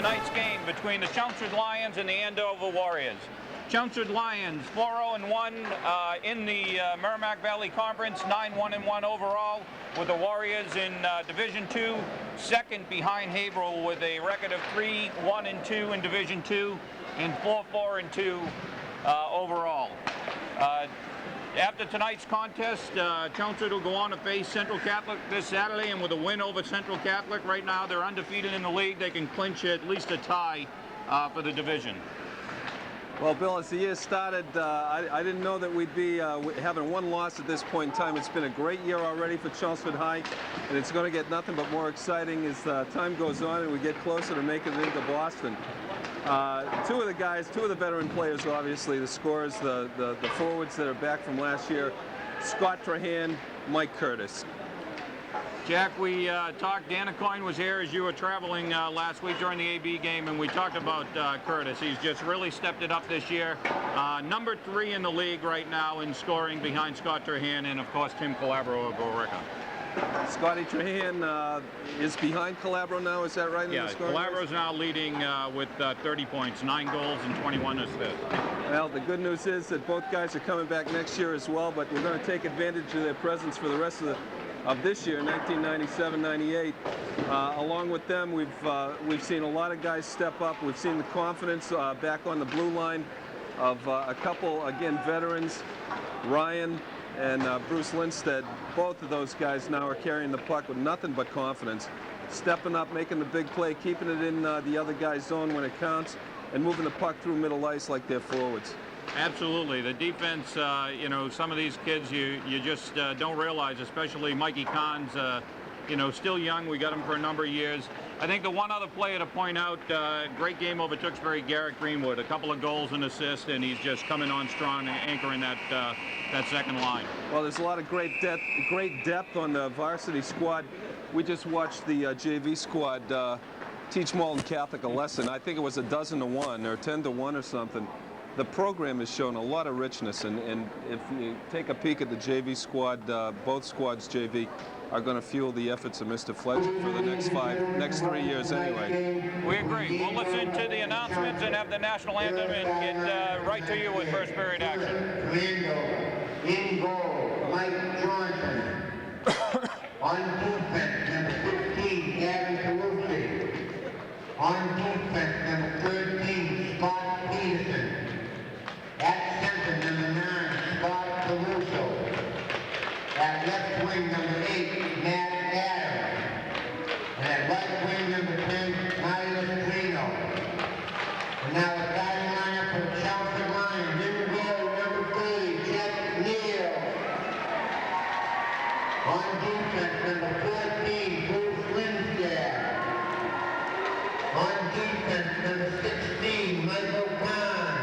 tonight's game between the Chelmsford Lions and the Andover Warriors. Chelmsford Lions 4-0-1 in the Merrimack Valley Conference, 9-1-1 overall, with the Warriors in Division II, second behind Haverhill with a record of 3-1-2 in Division II and 4-4-2 overall. After tonight's contest, Chelmsford will go on to face Central Catholic this Saturday, and with a win over Central Catholic, right now they're undefeated in the league. They can clinch at least a tie for the division. Well, Bill, as the year started, I didn't know that we'd be having one loss at this point in time. It's been a great year already for Chelmsford High, and it's going to get nothing but more exciting as time goes on and we get closer to making it into Boston. Two of the veteran players, obviously, the scorers, the forwards that are back from last year, Scott Trahan, Mike Curtis. Jack, we talked, Dana Coyne was here as you were traveling last week during the AB game, and we talked about Curtis. He's just really stepped it up this year. Number 3 in the league right now in scoring behind Scott Trahan and, of course, Tim Calabro of Borica. Scotty Trahan is behind Calabro now, is that right? Yeah, Calabro's now leading with 30 points, 9 goals and 21 assists. Well, the good news is that both guys are coming back next year as well, but we're going to take advantage of their presence for the rest of this year, 1997-98. Along with them, we've seen a lot of guys step up. We've seen the confidence back on the blue line of a couple, again, veterans, Ryan and Bruce Lindstedt. Both of those guys now are carrying the puck with nothing but confidence, stepping up, making the big play, keeping it in the other guy's zone when it counts, and moving the puck through middle ice like they're forwards. Absolutely. The defense, you know, some of these kids you just don't realize, especially Mikey Kahn's, you know, still young. We got him for a number of years. I think the one other player to point out, great game over Tewksbury, Garrett Greenwood, a couple of goals and assists, and he's just coming on strong and anchoring that second line. Well, there's a lot of great depth on the varsity squad. We just watched the JV squad teach Malden Catholic a lesson. I think it was 12-1 or 10-1 or something. The program has shown a lot of richness, and if you take a peek at the JV squad, both squads JV are going to fuel the efforts of Mr. Fletcher for the next 3 years anyway. We agree. We'll listen to the announcements and have the national anthem and get right to you with first period action. In goal, Mike Johnson. On defense, number 15, Gavin Calusi. On defense, number 13, Scott Peterson. At center, number 9, Scott Caruso. At left wing, number 8, Matt Adams. And at right wing, number 10, Tyler Trino. And now the starting lineup for the Chelmsford Lions. In goal, number 30, Jeff Neal. On defense, number 14, Bruce Lindstedt. On defense, number 16, Michael Kahn.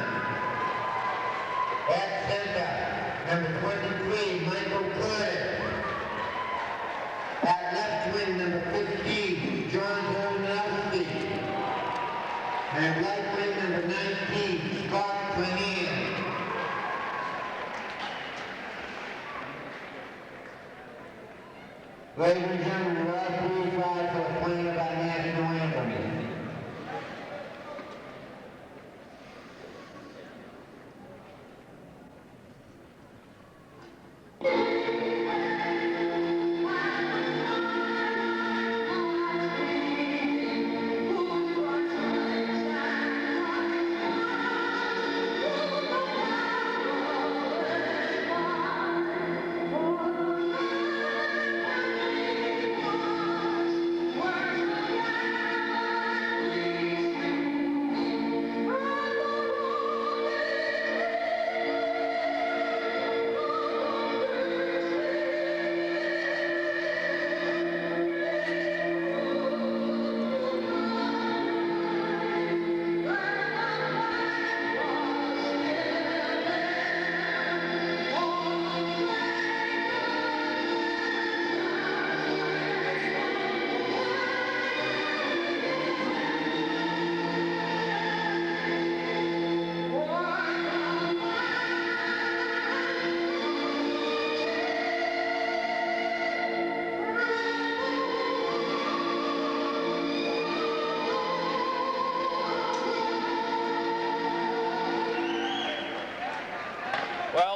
At center, number 23, Michael Curtis. At left wing, number 15, John Holnowski. And at right wing, number 19, Scott Trahan. Ladies and gentlemen, the last 3 for the playing of our national anthem.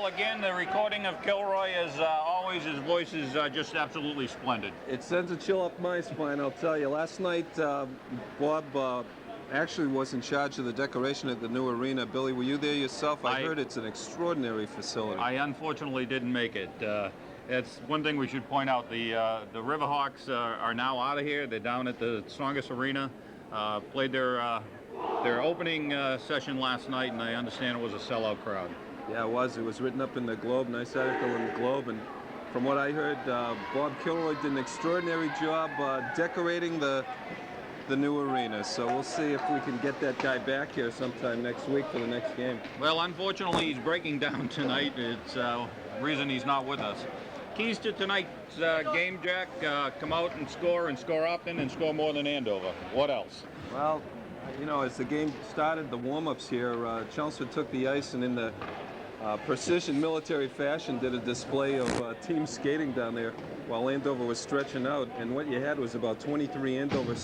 Well, again, the recording of Kilroy, as always, his voice is just absolutely splendid. It sends a chill up my spine, I'll tell you. Last night, Bob actually was in charge of the decoration at the new arena. Billy, were you there yourself? I heard it's an extraordinary facility. I unfortunately didn't make it. That's one thing we should point out. The Riverhawks are now out of here. They're down at the Strongest Arena. Played their opening session last night, and I understand it was a sellout crowd. Yeah, it was. It was written up in the Globe, nice article in the Globe, and from what I heard, Bob Kilroy did an extraordinary job decorating the new arena. So we'll see if we can get that guy back here sometime next week for the next game. Well, unfortunately, he's breaking down tonight. It's the reason he's not with us. Keys to tonight's game, Jack, come out and score often and score more than Andover. What else? Well, you know, as the game started, the warm-ups here, Chelmsford took the ice and in the precision military fashion did a display of team skating down there while Andover was stretching out. And what you had was about 23 Andover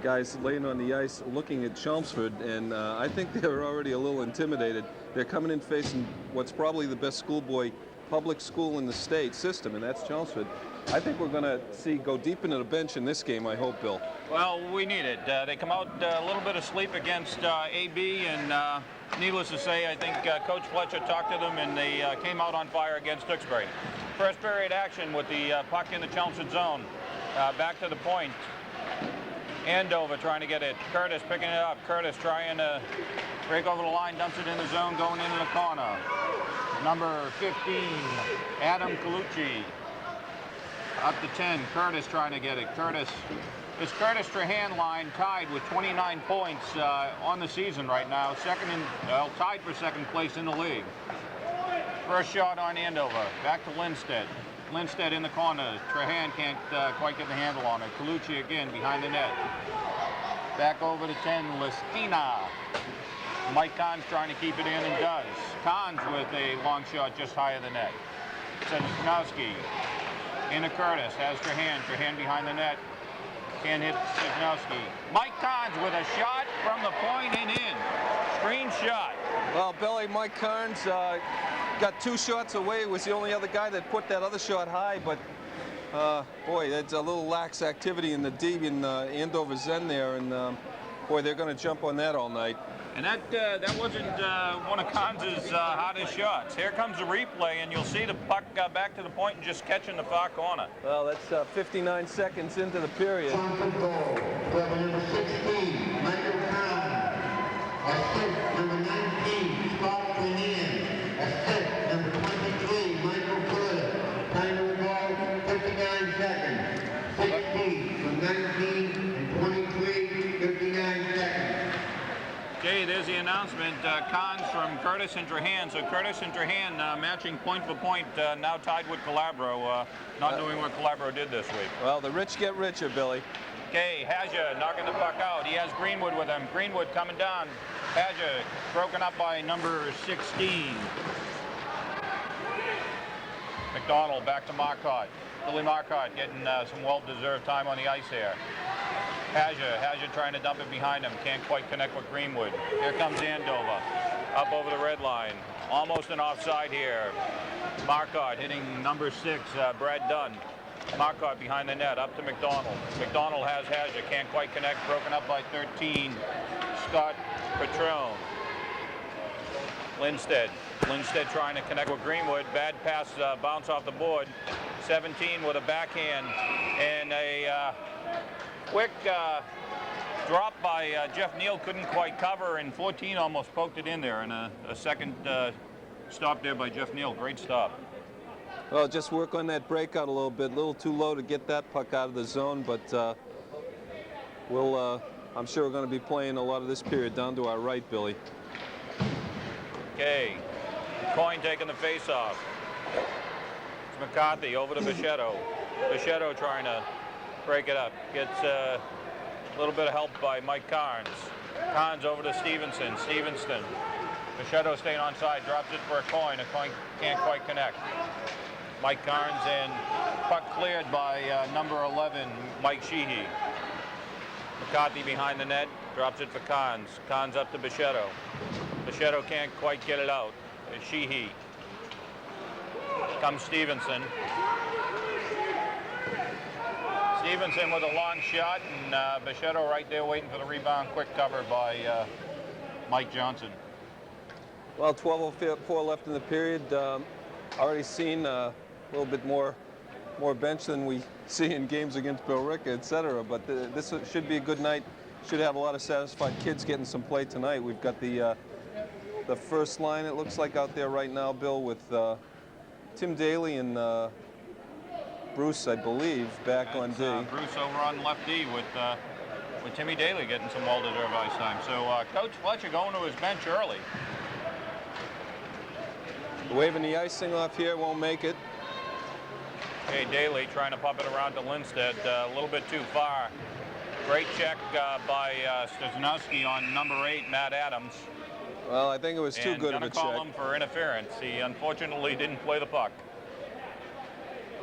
guys laying on the ice looking at Chelmsford, and I think they were already a little intimidated. They're coming in facing what's probably the best schoolboy public school in the state system, and that's Chelmsford. I think we're going to see go deep into the bench in this game, I hope, Bill. Well, we need it. They come out a little bit asleep against AB, and needless to say, I think Coach Fletcher talked to them, and they came out on fire against Tewksbury. First period action with the puck in the Chelmsford zone. Back to the point. Andover trying to get it. Curtis picking it up. Curtis trying to break over the line, dumps it in the zone, going into the corner. Number 15, Adam Colucci. Up to 10, Curtis trying to get it. This Curtis Trahan line tied with 29 points on the season right now. Tied for second place in the league. First shot on Andover. Back to Lindstedt. Lindstedt in the corner. Trahan can't quite get the handle on it. Colucci again behind the net. Back over to 10, Listina. Mike Kahns trying to keep it in and does. Kahns with a long shot just high of the net. Sejnowski into Curtis. Has Trahan behind the net. Can't hit Sejnowski. Mike Kahns with a shot from the point and in. Screen shot. Well, Billy, Mike Carnes got 2 shots away. Was the only other guy that put that other shot high, but boy, that's a little lax activity in the D in Andover's end there, and boy, they're going to jump on that all night. And that wasn't one of Kahns' hottest shots. Here comes the replay, and you'll see the puck back to the point and just catching the far corner. Well, that's 59 seconds into the period. Chelmsford goal, club number 16, Michael Kahn. Assist number 19, Scott Trahan. Assist number 23, Michael Curtis. Time of the goal, 59 seconds. 16 from 19 and 23, 59 seconds. Okay, there's the announcement. Kahns from Curtis and Trahan. So Curtis and Trahan matching point for point, now tied with Calabro, not knowing what Calabro did this week. Well, the rich get richer, Billy. Okay, Haja knocking the puck out. He has Greenwood with him. Greenwood coming down. Haja broken up by number 16. McDonald back to Marcotte. Billy Marcotte getting some well-deserved time on the ice here. Haja trying to dump it behind him. Can't quite connect with Greenwood. Here comes Andover. Up over the red line. Almost an offside here. Marcotte hitting number 6, Brad Dunn. Marcotte behind the net. Up to McDonald. McDonald has Haja. Can't quite connect. Broken up by 13. Scott Patrone. Lindstedt trying to connect with Greenwood. Bad pass, bounce off the board. 17 with a backhand. And a quick drop by Jeff Neal, couldn't quite cover, and 14 almost poked it in there, and a second stop there by Jeff Neal. Great stop. Well, just work on that breakout a little bit. A little too low to get that puck out of the zone, but I'm sure we're going to be playing a lot of this period down to our right, Billy. Okay, Coyne taking the face-off. It's McCarthy over to Bichette. Bichette trying to break it up. Gets a little bit of help by Mike Carnes. Carnes over to Stevenson. Bichette staying on side, drops it for a Coyne. A Coyne can't quite connect. Mike Carnes, and puck cleared by number 11, Mike Sheehy. McCarthy behind the net, drops it for Carnes. Carnes up to Bichette. Bichette can't quite get it out. Sheehy comes Stevenson. Stevenson with a long shot, and Bichette right there waiting for the rebound. Quick cover by Mike Johnson. Well, 12:04 left in the period. Already seen a little bit more bench than we see in games against Billerica, etc. But this should be a good night. Should have a lot of satisfied kids getting some play tonight. We've got the first line, it looks like, out there right now, Bill, with Tim Daly and Bruce, I believe, back on D. Bruce over on left D with Timmy Daly getting some well-deserved ice time. So Coach Fletcher going to his bench early. Waving the icing off here, won't make it. Okay, Daly trying to pump it around to Lindstedt, a little bit too far. Great check by Stozanowski on number 8, Matt Adams. Well, I think it was too good of a check. And gonna call him for interference. He unfortunately didn't play the puck.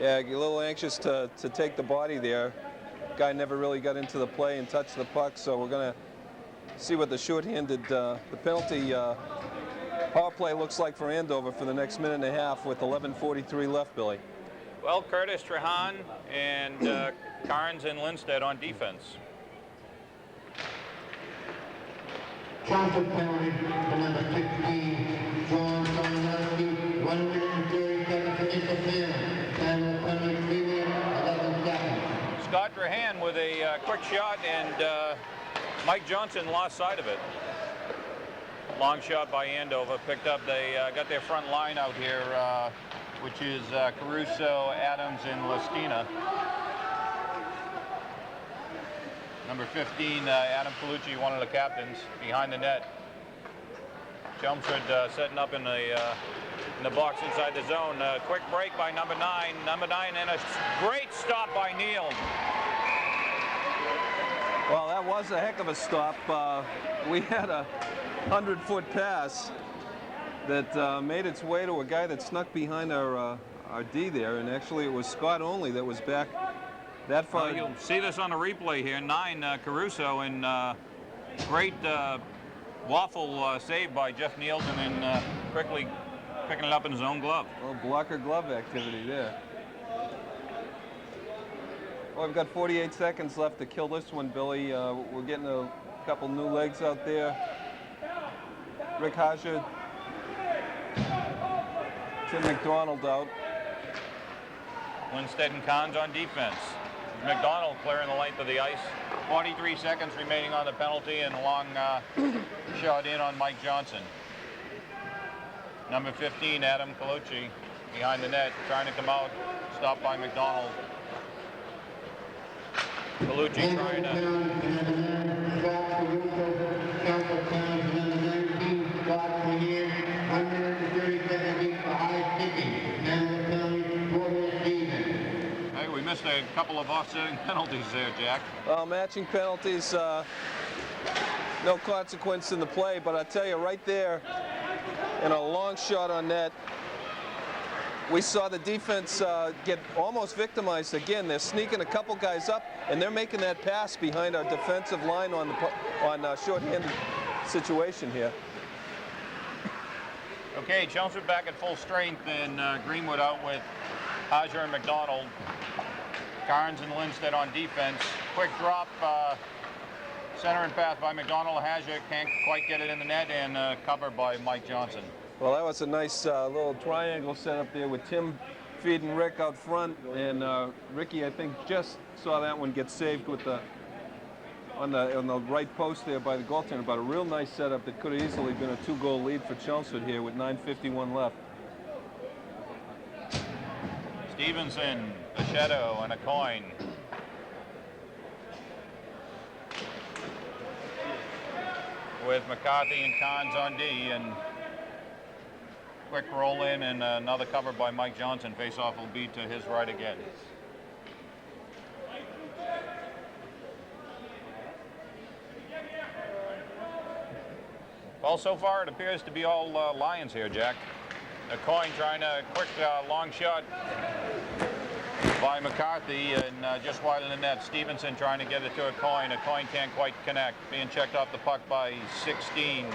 Yeah, a little anxious to take the body there. Guy never really got into the play and touched the puck, so we're going to see what the shorthanded, the penalty power play looks like for Andover for the next minute and a half with 11:43 left, Billy. Well, Curtis Trahan and Carnes and Lindstedt on defense. Johnson penalty for number 16, John Stozanowski, 1 minute and 30 seconds to interference. Time of penalty, 3 minutes, 11 seconds. Scott Trahan with a quick shot, and Mike Johnson lost sight of it. Long shot by Andover, picked up. They got their front line out here, which is Caruso, Adams, and Lestina. Number 15, Adam Colucci, one of the captains, behind the net. Chelmsford setting up in the box inside the zone. Quick break by number 9. Number 9, and a great stop by Neal. Well, that was a heck of a stop. We had a 100-foot pass that made its way to a guy that snuck behind our D there, and actually it was Scott only that was back that far. You'll see this on the replay here. 9, Caruso, and great waffle save by Jeff Nielsen, and quickly picking it up in his own glove. Well, blocker glove activity there. Well, we've got 48 seconds left to kill this one, Billy. We're getting a couple new legs out there. Rick Haja, Tim McDonald out. Lindstedt and Kahns on defense. McDonald clearing the length of the ice. 43 seconds remaining on the penalty, and a long shot in on Mike Johnson. Number 15, Adam Colucci, behind the net, trying to come out, stopped by McDonald. Colucci trying Hey, we missed a couple of offsetting penalties there, Jack. Well, matching penalties, no consequence in the play, but I tell you, right there, in a long shot on net, we saw the defense get almost victimized again. They're sneaking a couple guys up, and they're making that pass behind our defensive line on short-handed situation here. Okay, Chelmsford back at full strength, and Greenwood out with Haja and McDonald. Carnes and Lindstedt on defense. Quick drop, center and pass by McDonald. Haja can't quite get it in the net, and covered by Mike Johnson. Well, that was a nice little triangle set up there with Tim feeding Rick out front, and Ricky, I think, just saw that one get saved with on the right post there by the goaltender. But a real nice setup that could have easily been a 2-goal lead for Chelmsford here with 9:51 left. Stevenson, Bichette, and a coin. With McCarthy and Kahns on D, and quick roll in, and another cover by Mike Johnson. Face-off will be to his right again. Well, so far it appears to be all Lions here, Jack. A coin trying a quick long shot by McCarthy, and just wide of the net. Stevenson trying to get it to a coin. A coin can't quite connect. Being checked off the puck by 16.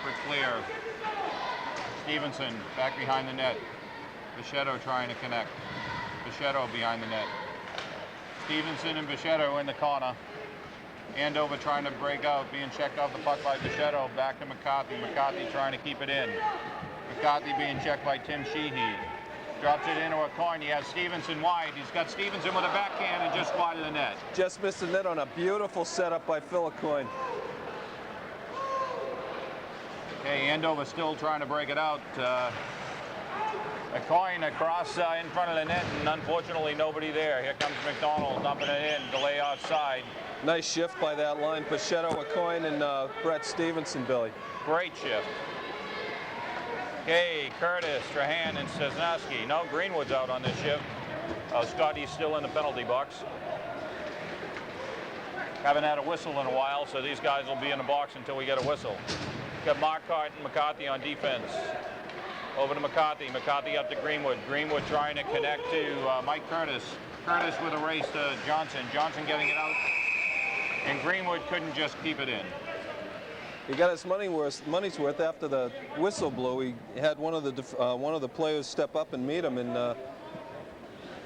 Quick clear. Stevenson back behind the net. Bichette trying to connect. Bichette behind the net. Stevenson and Bichette in the corner. Andover trying to break out, being checked off the puck by Bichette. Back to McCarthy. McCarthy trying to keep it in. McCarthy being checked by Tim Sheehy. Drops it into a coin. He has Stevenson wide. He's got Stevenson with a backhand and just wide of the net. Just missed the net on a beautiful setup by Phil Coyne. Okay, Andover still trying to break it out. A coin across in front of the net, and unfortunately nobody there. Here comes McDonald dumping it in, delay offside. Nice shift by that line. Bichette, Coyne, and Brett Stevenson, Billy. Great shift. Okay, Curtis, Strahan, and Stesnowski. No, Greenwood's out on this shift. Scotty's still in the penalty box. Haven't had a whistle in a while, so these guys will be in the box until we get a whistle. Got Marquardt and McCarthy on defense. Over to McCarthy. McCarthy up to Greenwood. Greenwood trying to connect to Mike Curtis. Curtis with a race to Johnson. Johnson getting it out. And Greenwood couldn't just keep it in. He got his money's worth after the whistle blew. He had one of the players step up and meet him, and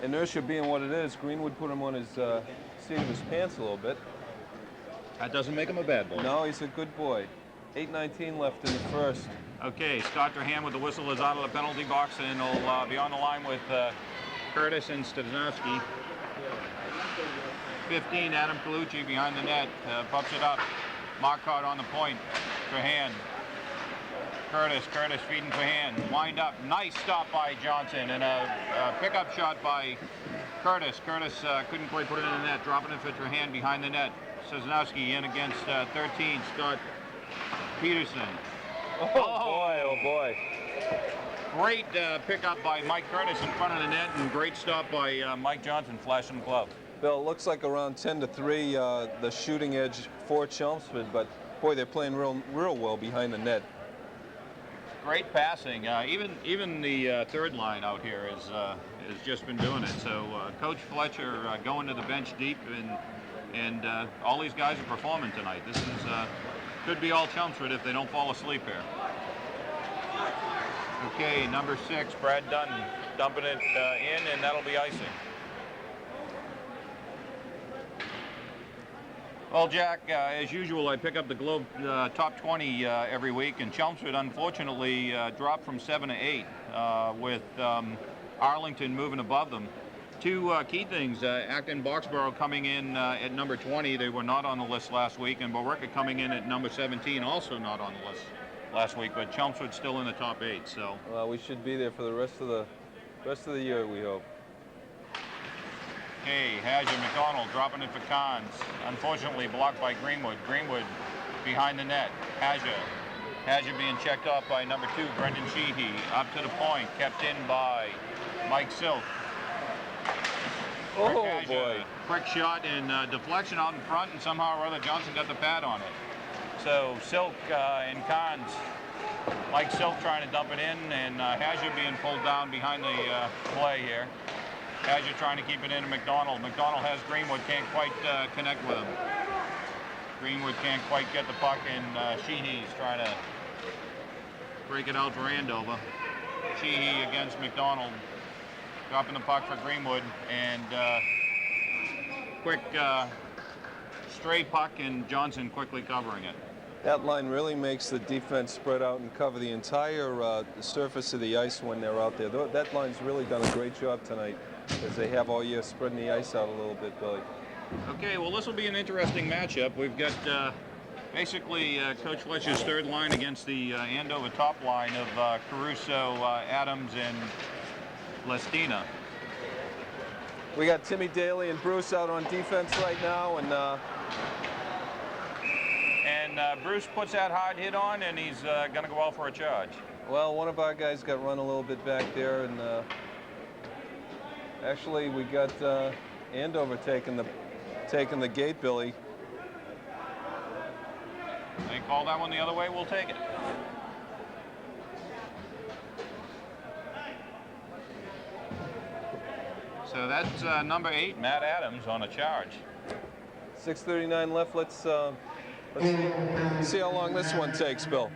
inertia being what it is, Greenwood put him on his seat of his pants a little bit. That doesn't make him a bad boy. No, he's a good boy. 8:19 left in the first. Okay, Scott Strahan with the whistle is out of the penalty box, and he'll be on the line with Curtis and Stesnowski. 15, Adam Colucci behind the net, bumps it up. Marquardt on the point for Hand. Curtis feeding for Hand. Wind up, nice stop by Johnson, and a pickup shot by Curtis. Curtis couldn't quite put it in the net, dropping it for Hand behind the net. Stesnowski in against 13, Scott Peterson. Oh boy, oh boy. Great pickup by Mike Curtis in front of the net, and great stop by Mike Johnson flashing the glove. Bill, it looks like around 10-3 the shooting edge for Chelmsford, but boy, they're playing real well behind the net. Great passing. Even the third line out here has just been doing it. So Coach Fletcher going to the bench deep, and all these guys are performing tonight. This is could be all Chelmsford if they don't fall asleep here. Okay, number 6, Brad Dunn dumping it in, and that'll be icing. Well, Jack, as usual, I pick up the Globe top 20 every week, and Chelmsford unfortunately dropped from 7 to 8 with Arlington moving above them. Two key things, Acton Boxborough coming in at number 20. They were not on the list last week, and Billerica coming in at number 17, also not on the list last week, but Chelmsford's still in the top 8. So well, we should be there for the rest of the year, we hope. Okay, Hazard, McDonald dropping it for Kahns. Unfortunately blocked by Greenwood. Greenwood behind the net. Hazard being checked off by number 2, Brendan Sheehy. Up to the point, kept in by Mike Silk. Oh boy. Quick shot and deflection out in front, and somehow or other Johnson got the pad on it. So Silk and Kahns. Mike Silk trying to dump it in, and Hazard being pulled down behind the play here. Hazard trying to keep it into McDonald. McDonald has Greenwood, can't quite connect with him. Greenwood can't quite get the puck, and Sheehy's trying to break it out for Andover. Sheehy against McDonald, dropping the puck for Greenwood, and quick stray puck, and Johnson quickly covering it. That line really makes the defense spread out and cover the entire surface of the ice when they're out there. That line's really done a great job tonight, as they have all year, spreading the ice out a little bit, Billy. Okay, well, this will be an interesting matchup. We've got basically Coach Fletcher's third line against the Andover top line of Caruso, Adams, and Lestina. We got Timmy Daly and Bruce out on defense right now, and Bruce puts that hard hit on, and he's going to go out for a charge. well, one of our guys got run a little bit back there, and actually we got Andover taking the gate, Billy. They call that one the other way, we'll take it. So that's number 8, Matt Adams, on a charge. 6:39 left. Let's see how long this one takes, Bill.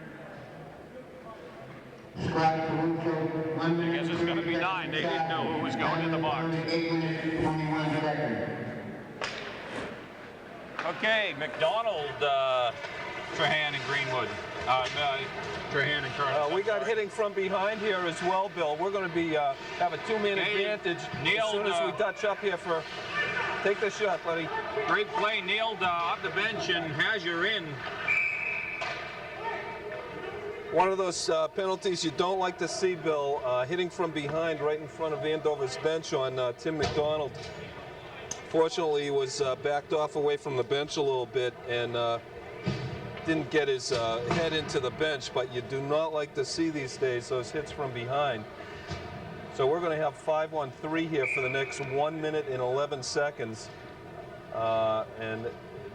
Scott Caruso, 1 minute. I guess it's going to be 9. They didn't know who was going in the box. 8 minutes, 21 seconds. Okay, McDonald, Trahan, and Greenwood. Trahan and Curtis. We got hitting from behind here as well, Bill. We're going to be have a 2-man advantage as soon as we touch up here for. Take the shot, buddy. Great play, nailed off the bench and has your in. One of those penalties you don't like to see, Bill. Hitting from behind right in front of Andover's bench on Tim McDonald. Fortunately, he was backed off away from the bench a little bit and didn't get his head into the bench, but you do not like to see these days those hits from behind. So we're going to have 5-on-3 here for the next 1 minute and 11 seconds. And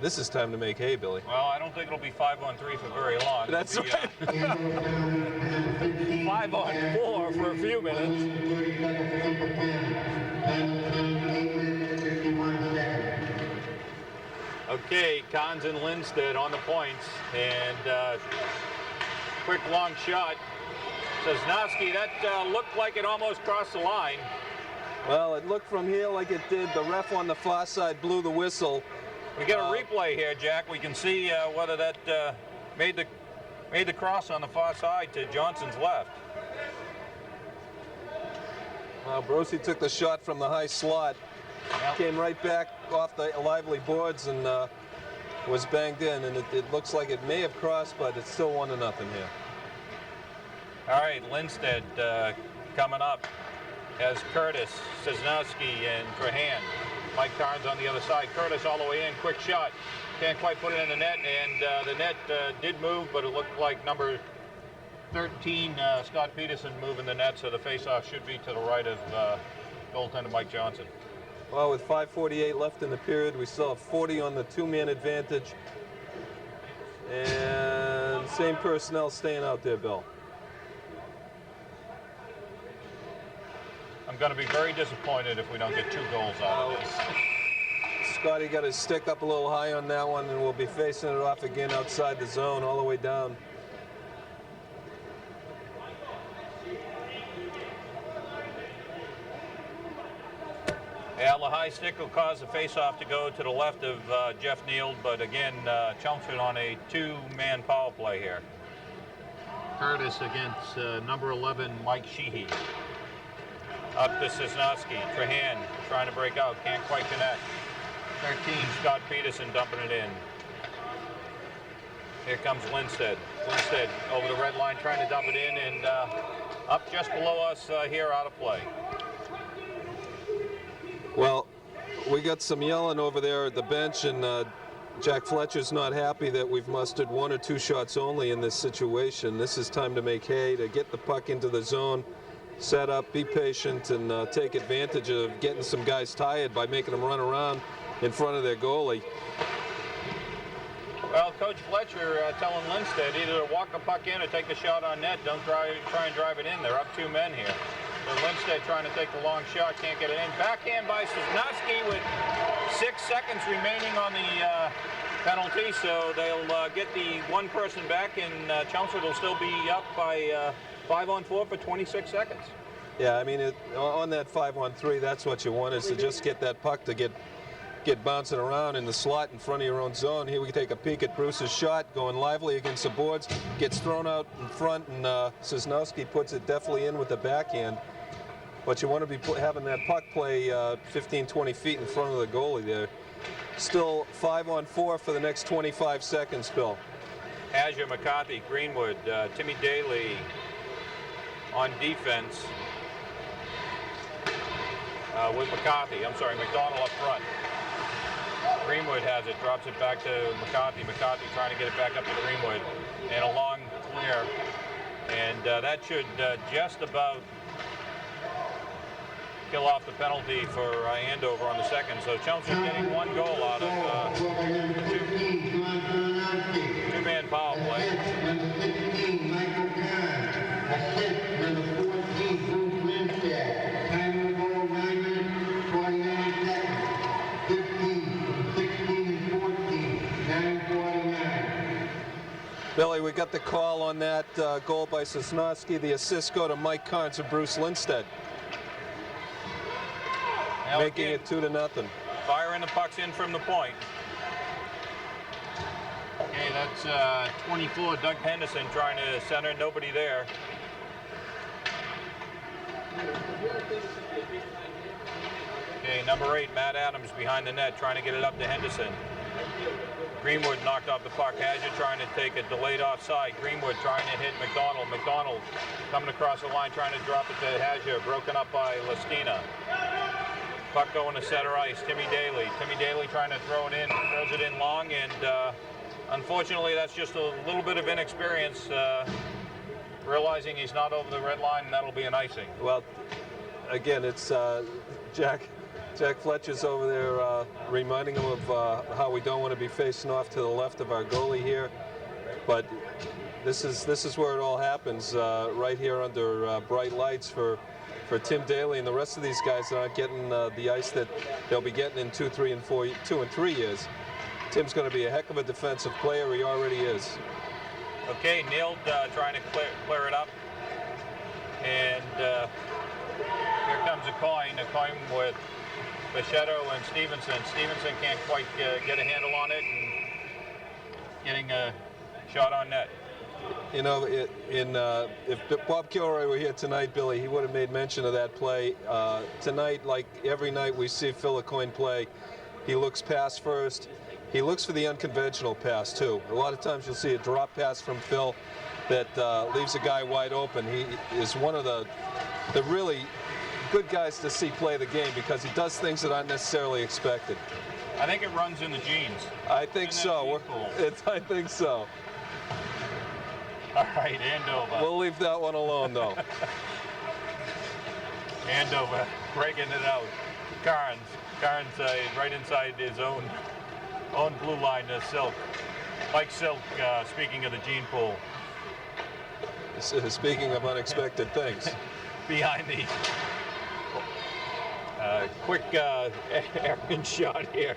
this is time to make hay, Billy. Well, I don't think it'll be 5-on-3 for very long. That's it'll be, right. 5-on-4 for a few minutes. Okay, Cons and Lindstedt on the points, and quick long shot. Cisnowski, that looked like it almost crossed the line. Well, it looked from here like it did. The ref on the far side blew the whistle. We get a replay here, Jack. We can see whether that made the cross on the far side to Johnson's left. Well, Brosi took the shot from the high slot. Yep. Came right back off the lively boards and was banged in, and it looks like it may have crossed, but it's still 1-0 here. All right, Lindstedt coming up as Curtis, Cisnowski, and Trahan. Mike Carnes on the other side. Curtis all the way in, quick shot. Can't quite put it in the net, and the net did move, but it looked like number 13, Scott Peterson, moving the net, so the faceoff should be to the right of goaltender Mike Johnson. Well, with 5:48 left in the period, we still have 40 on the 2-man advantage. And same personnel staying out there, Bill. I'm going to be very disappointed if we don't get 2 goals out of this. Scotty got his stick up a little high on that one, and we'll be facing it off again outside the zone all the way down. Yeah, the high stick will cause the faceoff to go to the left of Jeff Neal, but again, Chelmsford on a 2-man power play here. Curtis against number 11, Mike Sheehy. Up to Cisnowski. Trahan trying to break out, can't quite connect. 13, Scott Peterson dumping it in. Here comes Lindstedt. Lindstedt over the red line trying to dump it in, and up just below us here out of play. Well, we got some yelling over there at the bench, and Jack Fletcher's not happy that we've mustered 1 or 2 shots only in this situation. This is time to make hay, to get the puck into the zone, set up, be patient, and take advantage of getting some guys tired by making them run around in front of their goalie. Well, Coach Fletcher telling Lindstedt either to walk the puck in or take the shot on net. Don't try and drive it in. They're up 2 men here. So Lindstedt trying to take the long shot, can't get it in. Backhand by Cisnowski with 6 seconds remaining on the penalty, so they'll get the 1 person back, and Chelmsford will still be up by 5-on-4 for 26 seconds. Yeah, I mean, on that 5-on-3, that's what you want, is to just get that puck to get bouncing around in the slot in front of your own zone. Here we take a peek at Bruce's shot, going lively against the boards, gets thrown out in front, and Cisnowski puts it definitely in with the backhand. But you want to be having that puck play 15, 20 feet in front of the goalie there. Still 5-on-4 for the next 25 seconds, Bill. Azure, McCarthy, Greenwood, Timmy Daly on defense with McCarthy. I'm sorry, McDonald up front. Greenwood has it, drops it back to McCarthy. McCarthy trying to get it back up to Greenwood. And a long clear. And that should just about kill off the penalty for Andover on the second. So Chelmsford getting 1 goal out of 2-man power play. Number 16, Michael Kahn. Assist, number 14, Bruce Lindstedt. Time of the goal, 9 minutes, 49 seconds. 15, 16, and 14, 9:49. Billy, we got the call on that goal by Sosnowski. The assists go to Mike Carnes and Bruce Lindstedt, making it 2-0. Firing the pucks in from the point. Okay, that's 24, Doug Henderson trying to center, nobody there. Okay, number 8, Matt Adams behind the net, trying to get it up to Henderson. Greenwood knocked off the puck. Hadger trying to take a delayed offside. Greenwood trying to hit McDonald. McDonald coming across the line, trying to drop it to Hadger, broken up by Lestina. Puck going to center ice, Timmy Daly. Timmy Daly trying to throw it in, throws it in long, and unfortunately that's just a little bit of inexperience, realizing he's not over the red line, and that'll be an icing. Well, again, it's Jack Fletcher's over there reminding him of how we don't want to be facing off to the left of our goalie here, but this is where it all happens, right here under bright lights for Tim Daly and the rest of these guys that aren't getting the ice that they'll be getting in 2 and 3 years. Tim's going to be a heck of a defensive player. He already is. Okay, Neil trying to clear it up, and here comes a coin with Bichette and Stevenson. Stevenson can't quite get a handle on it, and getting a shot on net. You know, if Bob Kilroy were here tonight, Billy, he would have made mention of that play. Tonight, like every night we see Phil Aucoin play, he looks pass first. He looks for the unconventional pass, too. A lot of times you'll see a drop pass from Phil that leaves a guy wide open. He is one of the really good guys to see play the game because he does things that aren't necessarily expected. I think it runs in the genes. I think so. I think so. All right, Andover. We'll leave that one alone, though. Andover breaking it out. Carnes right inside his own blue line to Silk. Mike Silk, speaking of the gene pool. Speaking of unexpected things. Behind the quick errant shot here.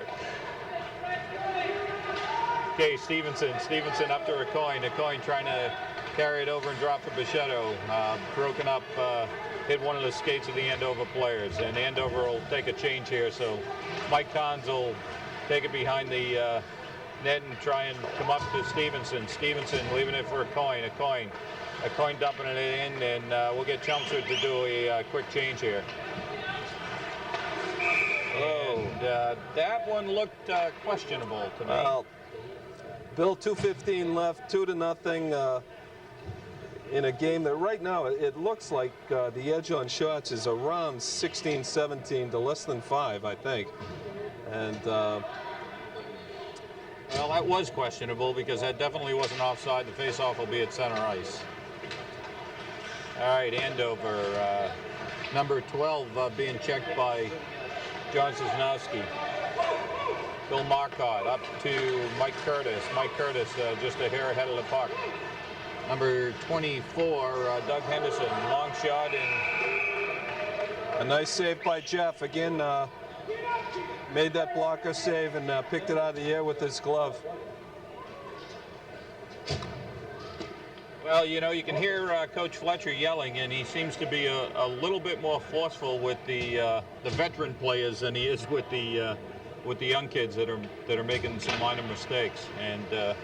Okay, Stevenson up to Aucoin trying to carry it over and drop for Bichette. Broken up, hit one of the skates of the Andover players, and Andover will take a change here, so Mike Carnes will take it behind the net and try and come up to Stevenson. Stevenson leaving it for Aucoin dumping it in, and we'll get Chelmsford to do a quick change here. And that one looked questionable to me. Well, Bill, 2:15 left, 2-0 in a game that right now it looks like the edge on shots is around 16, 17 to less than 5, I think. And well, that was questionable because that definitely wasn't offside. The face-off will be at center ice. All right, Andover, number 12 being checked by John Sosnowski. Bill Marcotte up to Mike Curtis. Mike Curtis just a hair ahead of the puck. Number 24, Doug Henderson, long shot, and a nice save by Jeff. Again, made that blocker save and picked it out of the air with his glove. Well, you know, you can hear Coach Fletcher yelling, and he seems to be a little bit more forceful with the veteran players than he is with the young kids that are making some minor mistakes, and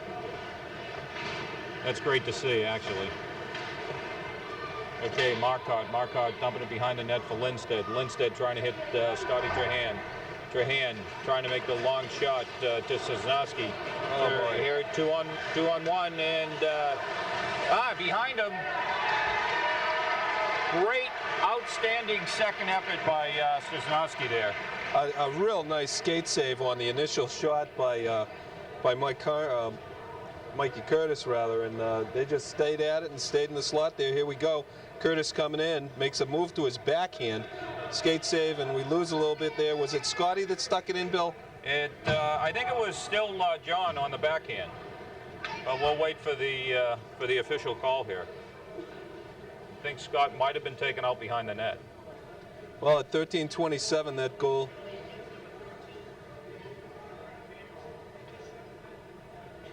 that's great to see, actually. Okay, Marcotte dumping it behind the net for Lindstedt. Lindstedt trying to hit Scotty Trahan. Trahan trying to make the long shot to Sosnowski. Oh, here, two on one, and behind him. Great, outstanding second effort by Sosnowski there. A real nice skate save on the initial shot by Mikey Curtis, rather, and they just stayed at it and stayed in the slot there. Here we go. Curtis coming in, makes a move to his backhand, skate save, and we lose a little bit there. Was it Scotty that stuck it in, Bill? I think it was still John on the backhand. We'll wait for the official call here. I think Scott might have been taken out behind the net. Well, at 13:27, that goal.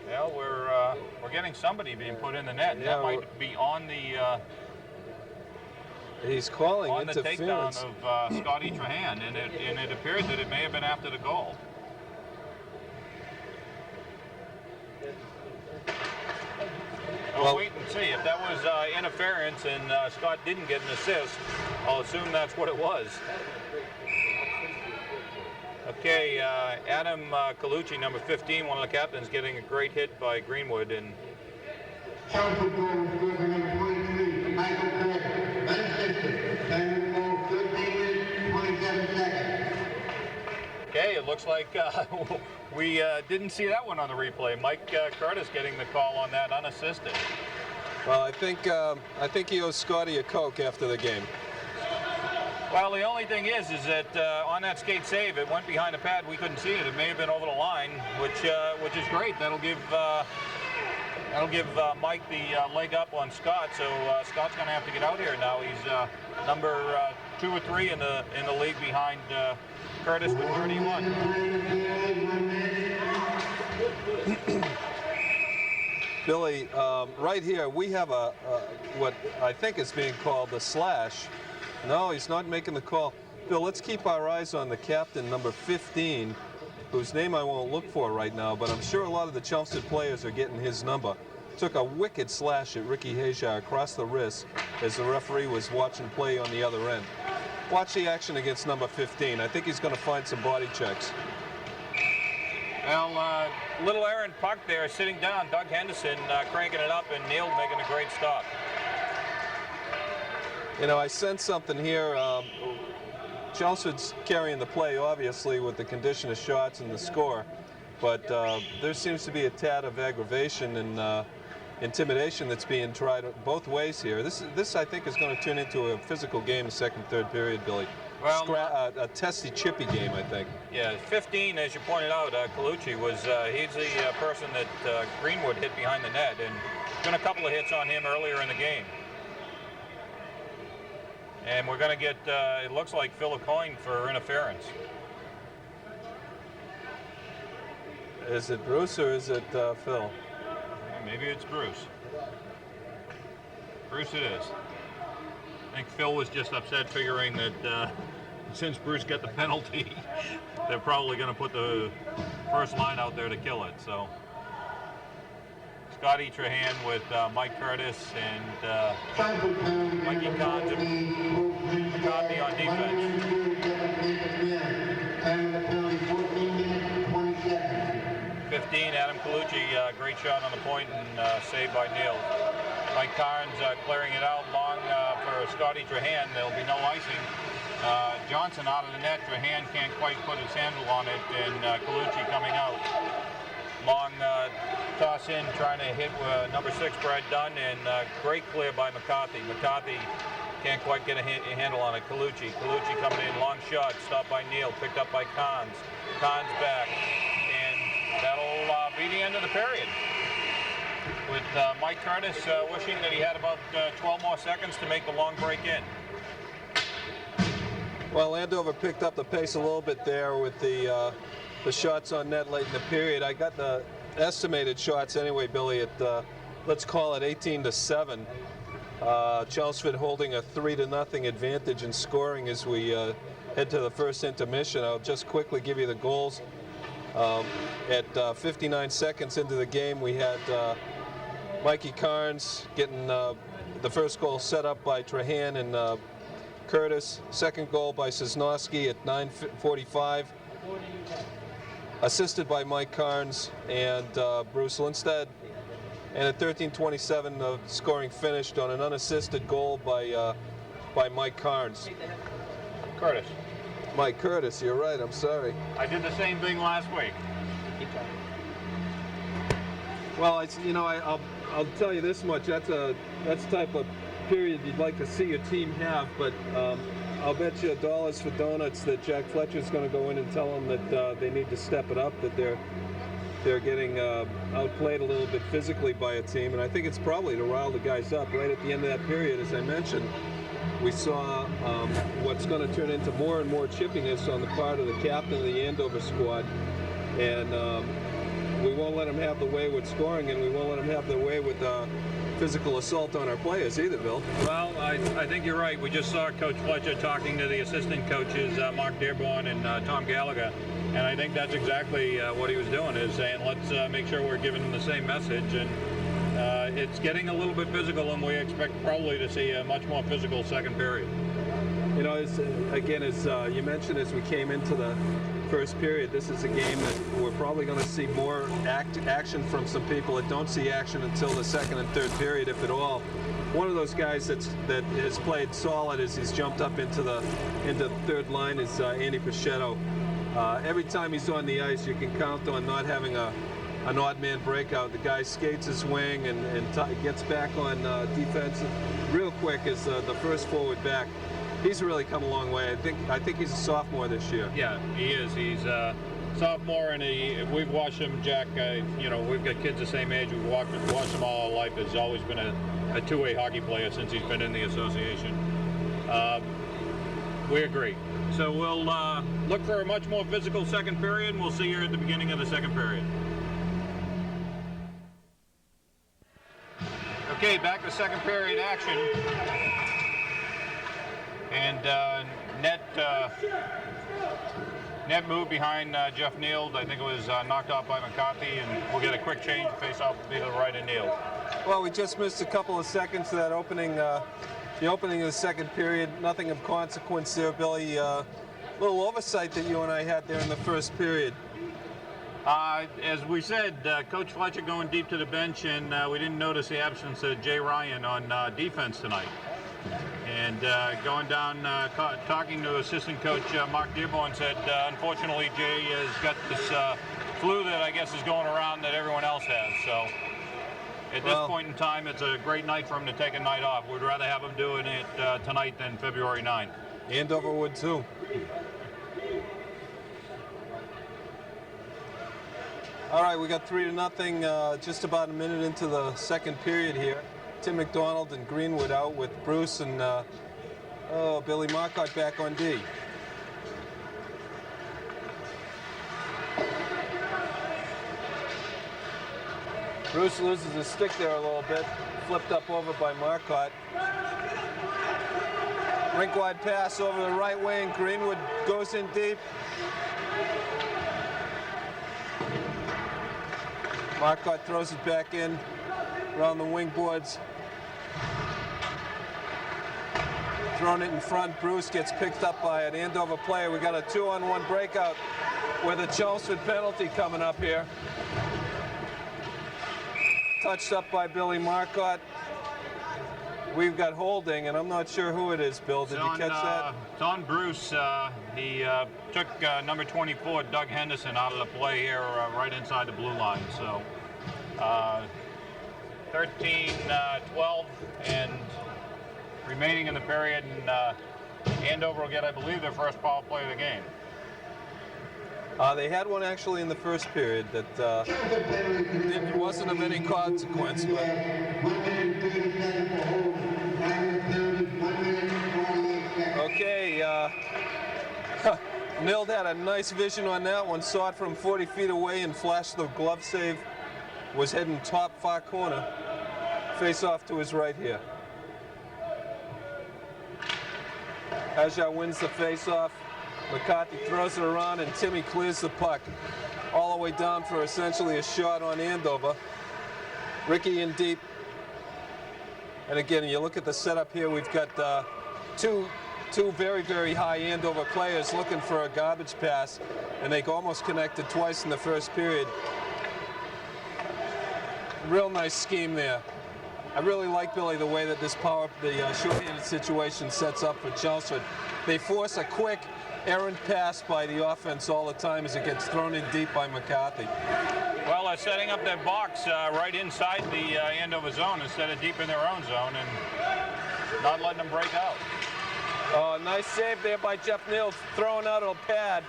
Well, we're We're getting somebody being put in the net, and Yeah, that might be on the he's calling on the interference. takedown of Scotty Trahan, and it appeared that it may have been after the goal. We'll wait and see. If that was interference and Scott didn't get an assist, I'll assume that's what it was. Okay, Adam Colucci, number 15, one of the captains, getting a great hit by Greenwood. And County goal was good number 23, Michael Curtis, unassisted. Time to go 13 minutes, 27 seconds. okay, it looks like we didn't see that one on the replay. Mike Curtis getting the call on that unassisted. Well, I think he owes Scotty a Coke after the game. Well, the only thing is that on that skate save, it went behind the pad. We couldn't see it. It may have been over the line, which is great. That'll give Mike the leg up on Scott. So Scott's going to have to get out here now. He's number 2 or 3 in the league behind Curtis with 31. Billy, right here we have a what I think is being called the slash. No, he's not making the call. Bill, let's keep our eyes on the captain, number 15, whose name I won't look for right now, but I'm sure a lot of the Chelmsford players are getting his number. Took a wicked slash at Ricky Hajar across the wrist as the referee was watching play on the other end. Watch the action against number 15. I think he's going to find some body checks. Well, little errant puck there sitting down. Doug Henderson cranking it up, and Neil making a great stop. You know, I sense something here. Chelmsford's carrying the play, obviously, with the condition of shots and the score. But there seems to be a tad of aggravation and intimidation that's being tried both ways here. This I think, is going to turn into a physical game in second, third period, Billy. Well, a testy, chippy game, I think. Yeah, 15, as you pointed out, Colucci he's the person that Greenwood hit behind the net, and been a couple of hits on him earlier in the game. And we're going to get, it looks like, Phil a coin for interference. Is it Bruce or is it Phil? Maybe it's Bruce. Bruce it is. I think Phil was just upset figuring that since Bruce got the penalty, they're probably going to put the first line out there to kill it. So Scotty Trahan with Mike Curtis and Mikey Kahns and McCarthy on defense. 15, Adam Colucci, great shot on the point and saved by Neil. Mike Carnes clearing it out long for Scotty Trahan. There'll be no icing. Johnson out of the net. Trahan can't quite put his handle on it, and Colucci coming out. Long toss in, trying to hit number 6, Brad Dunn, and great clear by McCarthy. McCarthy can't quite get a handle on it. Colucci coming in, long shot, stopped by Neil, picked up by Kahns. Kahns back, and that'll be the end of the period. With Mike Curtis wishing that he had about 12 more seconds to make the long break in. Well, Andover picked up the pace a little bit there with the shots on net late in the period. I got the estimated shots anyway, Billy, at let's call it 18-7. Chelmsford holding a 3-0 advantage in scoring as we head to the first intermission. I'll just quickly give you the goals. At 59 seconds into the game, we had Mikey Carnes getting the first goal set up by Trahan and Curtis. Second goal by Cisnowski at 9:45. Assisted by Mike Carnes and Bruce Lindstedt. And at 13:27, the scoring finished on an unassisted goal by Mike Carnes. Curtis. Mike Curtis, you're right, I'm sorry. I did the same thing last week. Well, I'll tell you this much. That's the type of period you'd like to see your team have, but I'll bet you dollars for donuts that Jack Fletcher's going to go in and tell them that they need to step it up, that they're getting outplayed a little bit physically by a team, and I think it's probably to rile the guys up. Right at the end of that period, as I mentioned, we saw what's going to turn into more and more chippiness on the part of the captain of the Andover squad, and we won't let them have the way with scoring, and we won't let them have the way with physical assault on our players either, Bill. Well, I think you're right. We just saw Coach Fletcher talking to the assistant coaches, Mark Dearborn and Tom Gallagher, and I think that's exactly what he was doing, is saying let's make sure we're giving them the same message. And it's getting a little bit physical, and we expect probably to see a much more physical second period. You know, as you mentioned, as we came into the first period, this is a game that we're probably going to see more action from some people that don't see action until the second and third period, if at all. One of those guys that has played solid as he's jumped up into the third line is Andy Pichetto. Every time he's on the ice, you can count on not having an odd man breakout. The guy skates his wing and gets back on defense real quick as the first forward back. He's really come a long way. I think he's a sophomore this year. Yeah, he is. He's a sophomore, and we've watched him, Jack. You know, we've got kids the same age. We've watched him all our life. He's always been a two-way hockey player since he's been in the association. We agree. So we'll look for a much more physical second period, and we'll see you at the beginning of the second period. Okay, back to second period action. And net moved behind Jeff Neal. I think it was knocked off by McCarthy, and we'll get a quick change. Face off to the right of Neal. Well, we just missed a couple of seconds to that opening, the opening of the second period. Nothing of consequence there, Billy. Little oversight that you and I had there in the first period. As we said, Coach Fletcher going deep to the bench, and we didn't notice the absence of Jay Ryan on defense tonight. And going down, talking to assistant coach Mark Dearborn, said, unfortunately, Jay has got this flu that I guess is going around that everyone else has. So at this point in time, it's a great night for him to take a night off. We'd rather have him doing it tonight than February 9th. Andover would too. All right, we got 3-0, just about a minute into the second period here. Tim McDonald and Greenwood out with Bruce and Billy Marcotte back on D. Bruce loses his stick there a little bit, flipped up over by Marcotte. Rink-wide pass over the right wing. Greenwood goes in deep. Marcotte throws it back in around the wing boards. Throwing it in front. Bruce gets picked up by an Andover player. We got a 2-on-1 breakout with a Chelmsford penalty coming up here. Touched up by Billy Marcotte. We've got holding, and I'm not sure who it is, Bill. Did you catch that? It's on Bruce. He took number 24, Doug Henderson, out of the play here right inside the blue line. So 13-12, and remaining in the period, and Andover will get, I believe, their first power play of the game. They had one actually in the first period that it wasn't of any consequence. But okay, Nild had a nice vision on that one, saw it from 40 feet away and flashed the glove save. Was heading top far corner. Face off to his right here. Aja wins the face off. McCarthy throws it around, and Timmy clears the puck all the way down for essentially a shot on Andover. Ricky in deep. And again, you look at the setup here, we've got two very, very high Andover players looking for a garbage pass, and they almost connected twice in the first period. Real nice scheme there. I really like, Billy, the way that the shorthanded situation sets up for Chelmsford. They force a quick, errant pass by the offense all the time as it gets thrown in deep by McCarthy. Well, they're setting up their box right inside the Andover zone instead of deep in their own zone and not letting them break out. Oh, nice save there by Jeff Neal, throwing out a pad.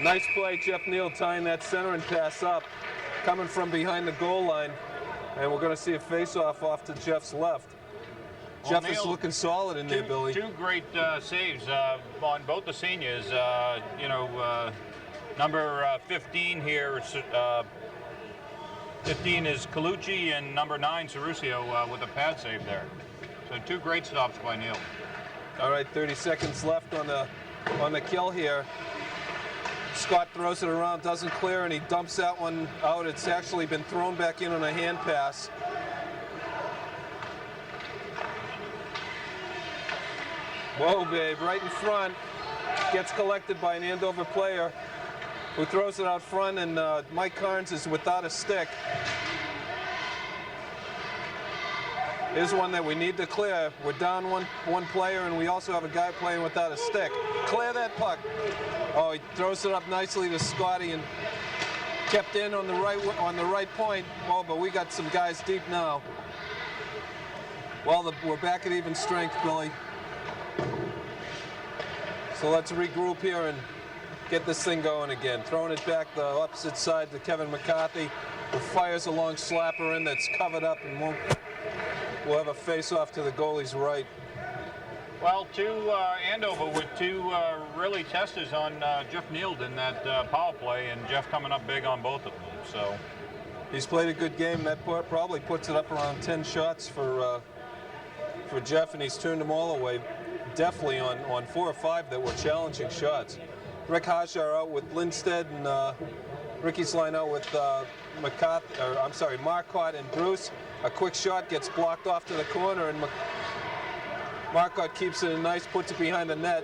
Nice play, Jeff Neal tying that centering pass up, coming from behind the goal line. And we're going to see a face-off off to Jeff's left. Jeff is Neil, looking solid in there, Billy. Two great saves on both the seniors. Number 15 here, 15 is Colucci, and number 9, Cerusio, with a pad save there. So 2 great stops by Neil. All right, 30 seconds left on the kill here. Scott throws it around, doesn't clear, and he dumps that one out. It's actually been thrown back in on a hand pass. Whoa, babe, right in front. Gets collected by an Andover player who throws it out front, and Mike Carnes is without a stick. Here's one that we need to clear. We're down one player, and we also have a guy playing without a stick. Clear that puck. Oh, he throws it up nicely to Scotty and kept in on the right point. Oh, but we got some guys deep now. Well, we're back at even strength, Billy. So let's regroup here and get this thing going again. Throwing it back the opposite side to Kevin McCarthy, who fires a long slapper in that's covered up, and we'll have a face-off to the goalie's right. Well, Andover with 2 really testers on Jeff Neild in that power play, and Jeff coming up big on both of them. So he's played a good game. That probably puts it up around 10 shots for Jeff, and he's turned them all away. Definitely on 4 or 5 that were challenging shots. Rick Hajar out with Lindstedt, and Ricky's line out with Marcotte and Bruce. A quick shot gets blocked off to the corner, and Marcotte keeps it in nice, puts it behind the net.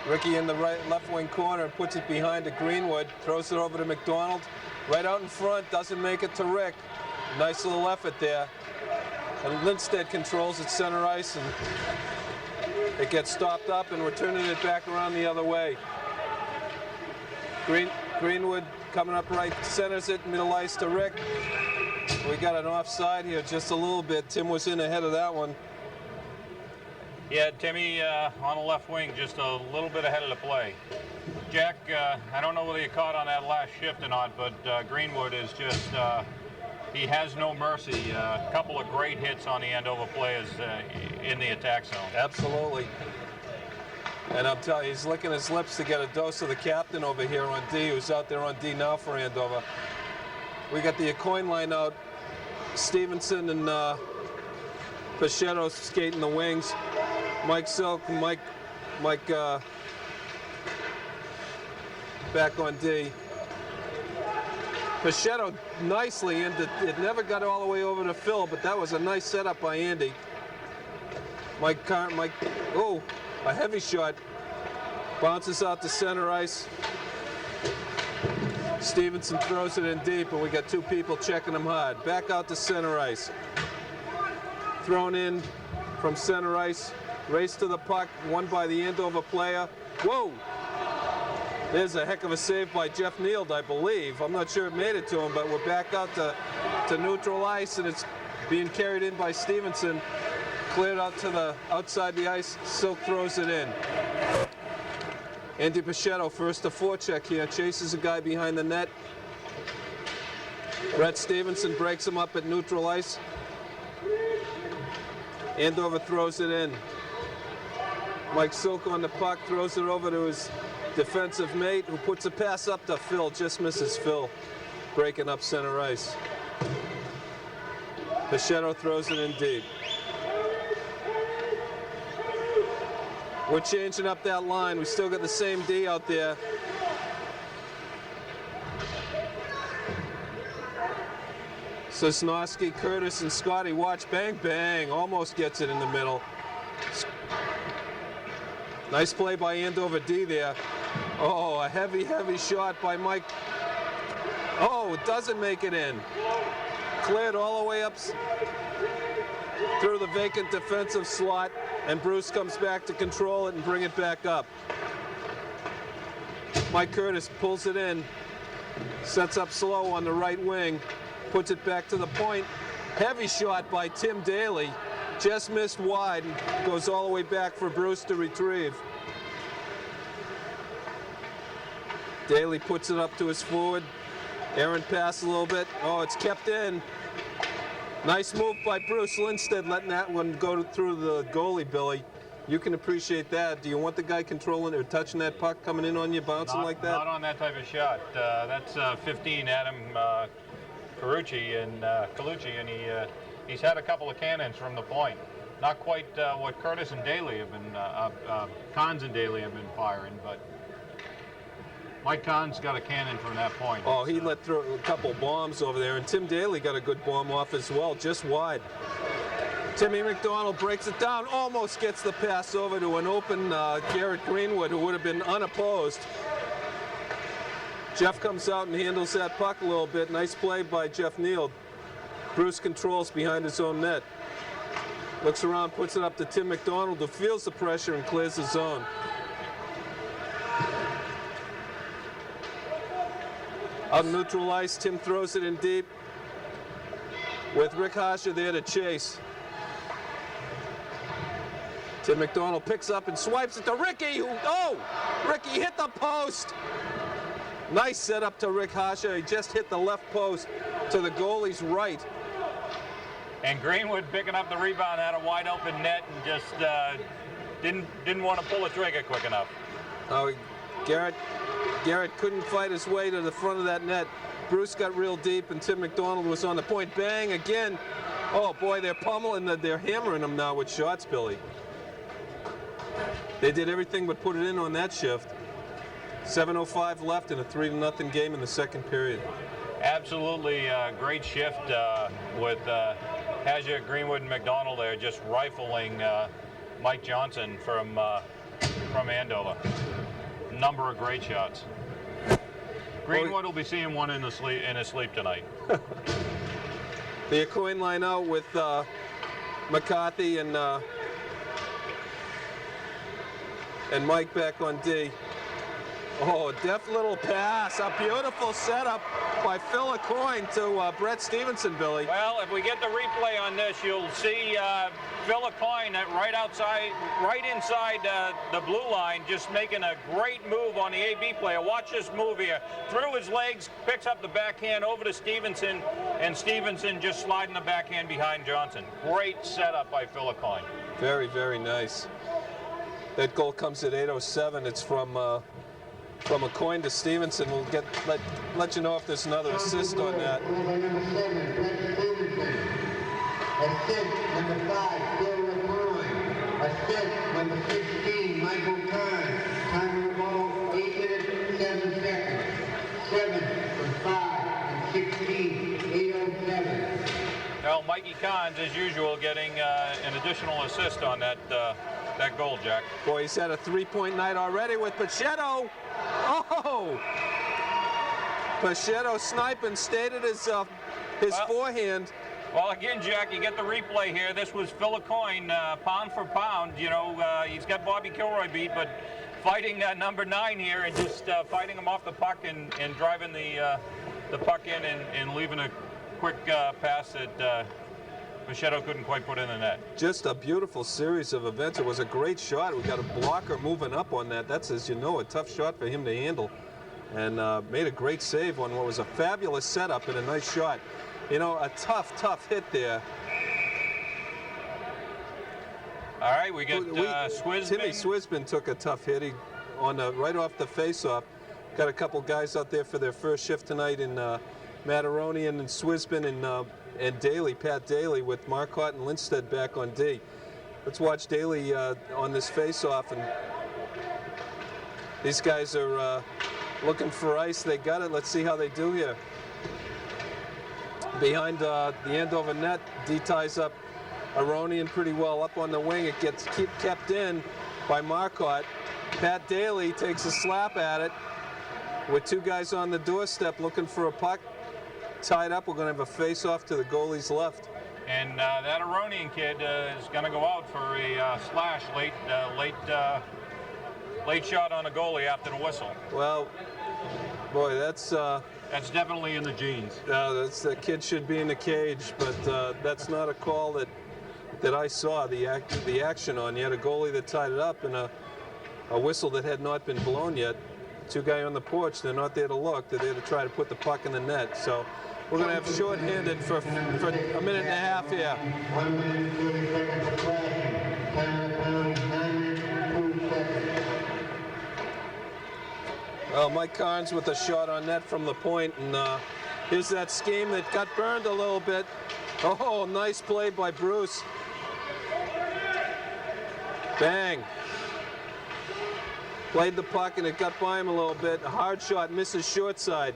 Ricky in the left wing corner, puts it behind to Greenwood, throws it over to McDonald. Right out in front, doesn't make it to Rick. Nice little effort there. And Lindstedt controls at center ice, and it gets stopped up, and we're turning it back around the other way. Greenwood coming up right, centers it, middle ice to Rick. We got an offside here just a little bit. Tim was in ahead of that one. Yeah, Timmy on the left wing, just a little bit ahead of the play. Jack, I don't know whether you caught on that last shift or not, but Greenwood is just, he has no mercy. A couple of great hits on the Andover players in the attack zone. Absolutely. And I'm telling you, he's licking his lips to get a dose of the captain over here on D, who's out there on D now for Andover. We got the coin line out. Stevenson and Pachetto skating the wings. Mike Silk and Mike back on D. Pachetto nicely into it, never got all the way over to Phil, but that was a nice setup by Andy. Oh, a heavy shot. Bounces out to center ice. Stevenson throws it in deep, and we got 2 people checking him hard. Back out to center ice. Thrown in from center ice. Race to the puck, won by the Andover player. Whoa! There's a heck of a save by Jeff Neild, I believe. I'm not sure it made it to him, but we're back out to neutral ice, and it's being carried in by Stevenson. Cleared out to the outside the ice. Silk throws it in. Andy Pachetto, first to forecheck here, chases a guy behind the net. Brett Stevenson breaks him up at neutral ice. Andover throws it in. Mike Silk on the puck, throws it over to his defensive mate, who puts a pass up to Phil, just misses Phil, breaking up center ice. Pachetto throws it in deep. We're changing up that line. We still got the same D out there. Sosnowski, Curtis, and Scotty watch. Bang, bang. Almost gets it in the middle. Nice play by Andover D there. Oh, a heavy, heavy shot by Mike. Oh, it doesn't make it in. Cleared all the way up through the vacant defensive slot, and Bruce comes back to control it and bring it back up. Mike Curtis pulls it in, sets up slow on the right wing, puts it back to the point. Heavy shot by Tim Daly, just missed wide, and goes all the way back for Bruce to retrieve. Daly puts it up to his forward. Errant pass a little bit. Oh, it's kept in. Nice move by Bruce Lindstedt, letting that one go through the goalie, Billy. You can appreciate that. Do you want the guy controlling or touching that puck coming in on you, bouncing like that? Not on that type of shot. That's 15 Adam Colucci, and he's had a couple of cannons from the point. Not quite what Curtis and Daly have been, Kahns and Daly have been firing, but Mike Kahns got a cannon from that point. Oh, he let through a couple bombs over there, and Tim Daly got a good bomb off as well, just wide. Timmy McDonald breaks it down, almost gets the pass over to an open Garrett Greenwood, who would have been unopposed. Jeff comes out and handles that puck a little bit. Nice play by Jeff Neal. Bruce controls behind his own net. Looks around, puts it up to Tim McDonald, who feels the pressure and clears the zone. Out in neutral ice, Tim throws it in deep with Rick Hasha there to chase. Tim McDonald picks up and swipes it to Ricky, Ricky hit the post. Nice setup to Rick Hasha. He just hit the left post to the goalie's right. And Greenwood picking up the rebound, had a wide open net, and just didn't want to pull the trigger quick enough. Oh, Garrett couldn't fight his way to the front of that net. Bruce got real deep, and Tim McDonald was on the point. Bang again. Oh boy, they're pummeling, they're hammering them now with shots, Billy. They did everything but put it in on that shift. 7:05 left in a 3-0 game in the second period. Absolutely great shift with Hasha, Greenwood, and McDonald there, just rifling Mike Johnson from Andover. Number of great shots. Greenwood will be seeing one in his sleep tonight. The coin line out with McCarthy and Mike back on D. Oh, deft little pass. A beautiful setup by Phil Aucoin to Brett Stevenson, Billy. Well, if we get the replay on this, you'll see Phil Aucoin right inside the blue line, just making a great move on the AB player. Watch this move here. Through his legs, picks up the backhand over to Stevenson, and Stevenson just sliding the backhand behind Johnson. Great setup by Phil Aucoin. Very, very nice. That goal comes at 8:07. It's from Aucoin to Stevenson. We'll let you know if there's another assist on that. Number 7, Brett Stevenson. Assist, number 5, Phil Aucoin. Assist, number 16, Michael Kahn. Time of the ball, 8 minutes, 7 seconds. 7 from 5 and 16, 8:07. Well, Mikey Kahns, as usual, getting an additional assist on that goal, Jack. Boy, he's had a 3-point night already with Pachetto. Oh! Pachetto sniping, stayed his forehand. Well, again, Jack, you get the replay here. This was Phil Aucoin, pound for pound. You know, he's got Bobby Kilroy beat, but fighting number 9 here and just fighting him off the puck and driving the puck in and leaving a quick pass that Pachetto couldn't quite put in the net. Just a beautiful series of events. It was a great shot. We got a blocker moving up on that. That's, as you know, a tough shot for him to handle. And made a great save on what was a fabulous setup and a nice shot. You know, a tough hit there. All right, we get Swisbin. Timmy Swisbin took a tough hit right off the face-off. Got a couple guys out there for their first shift tonight in Mataronian and Swisbin and Daly, Pat Daly, with Marcotte and Lindstedt back on D. Let's watch Daly on this face-off, and these guys are looking for ice. They got it. Let's see how they do here. Behind the Andover net, D ties up Aronian pretty well up on the wing. It gets kept in by Marcotte. Pat Daly takes a slap at it with 2 guys on the doorstep looking for a puck. Tied up, we're going to have a face-off to the goalie's left. And that Aronian kid is going to go out for a slash late shot on a goalie after the whistle. Well, boy, that's definitely in the genes. The kid should be in the cage, but that's not a call that I saw the action on. You had a goalie that tied it up and a whistle that had not been blown yet. Two guys on the porch, they're not there to look. They're there to try to put the puck in the net. So we're going to have short-handed for a minute and a half here. 1 minute 30 seconds of flashing. Time penalty 9 minutes 2 seconds. Well, Mike Carnes with a shot on net from the point, and here's that scheme that got burned a little bit. Oh, nice play by Bruce. Bang. Played the puck and it got by him a little bit. A hard shot, misses short side.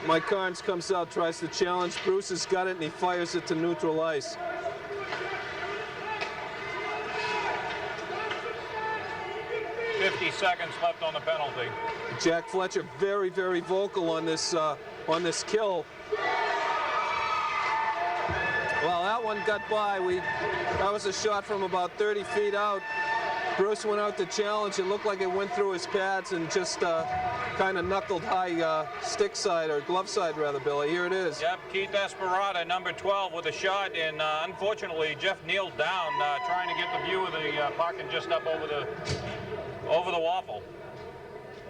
Mike Carnes comes out, tries to challenge. Bruce has got it and he fires it to neutral ice. Seconds left on the penalty. Jack Fletcher very, very vocal on this kill. Well, that one got by. That was a shot from about 30 feet out. Bruce went out to challenge. It looked like it went through his pads and just kind of knuckled high stick side, or glove side rather, Billy. Here it is. Yep, Keith Esperada, number 12, with a shot, and unfortunately Jeff kneeled down trying to get the view of the puck and just up over the waffle.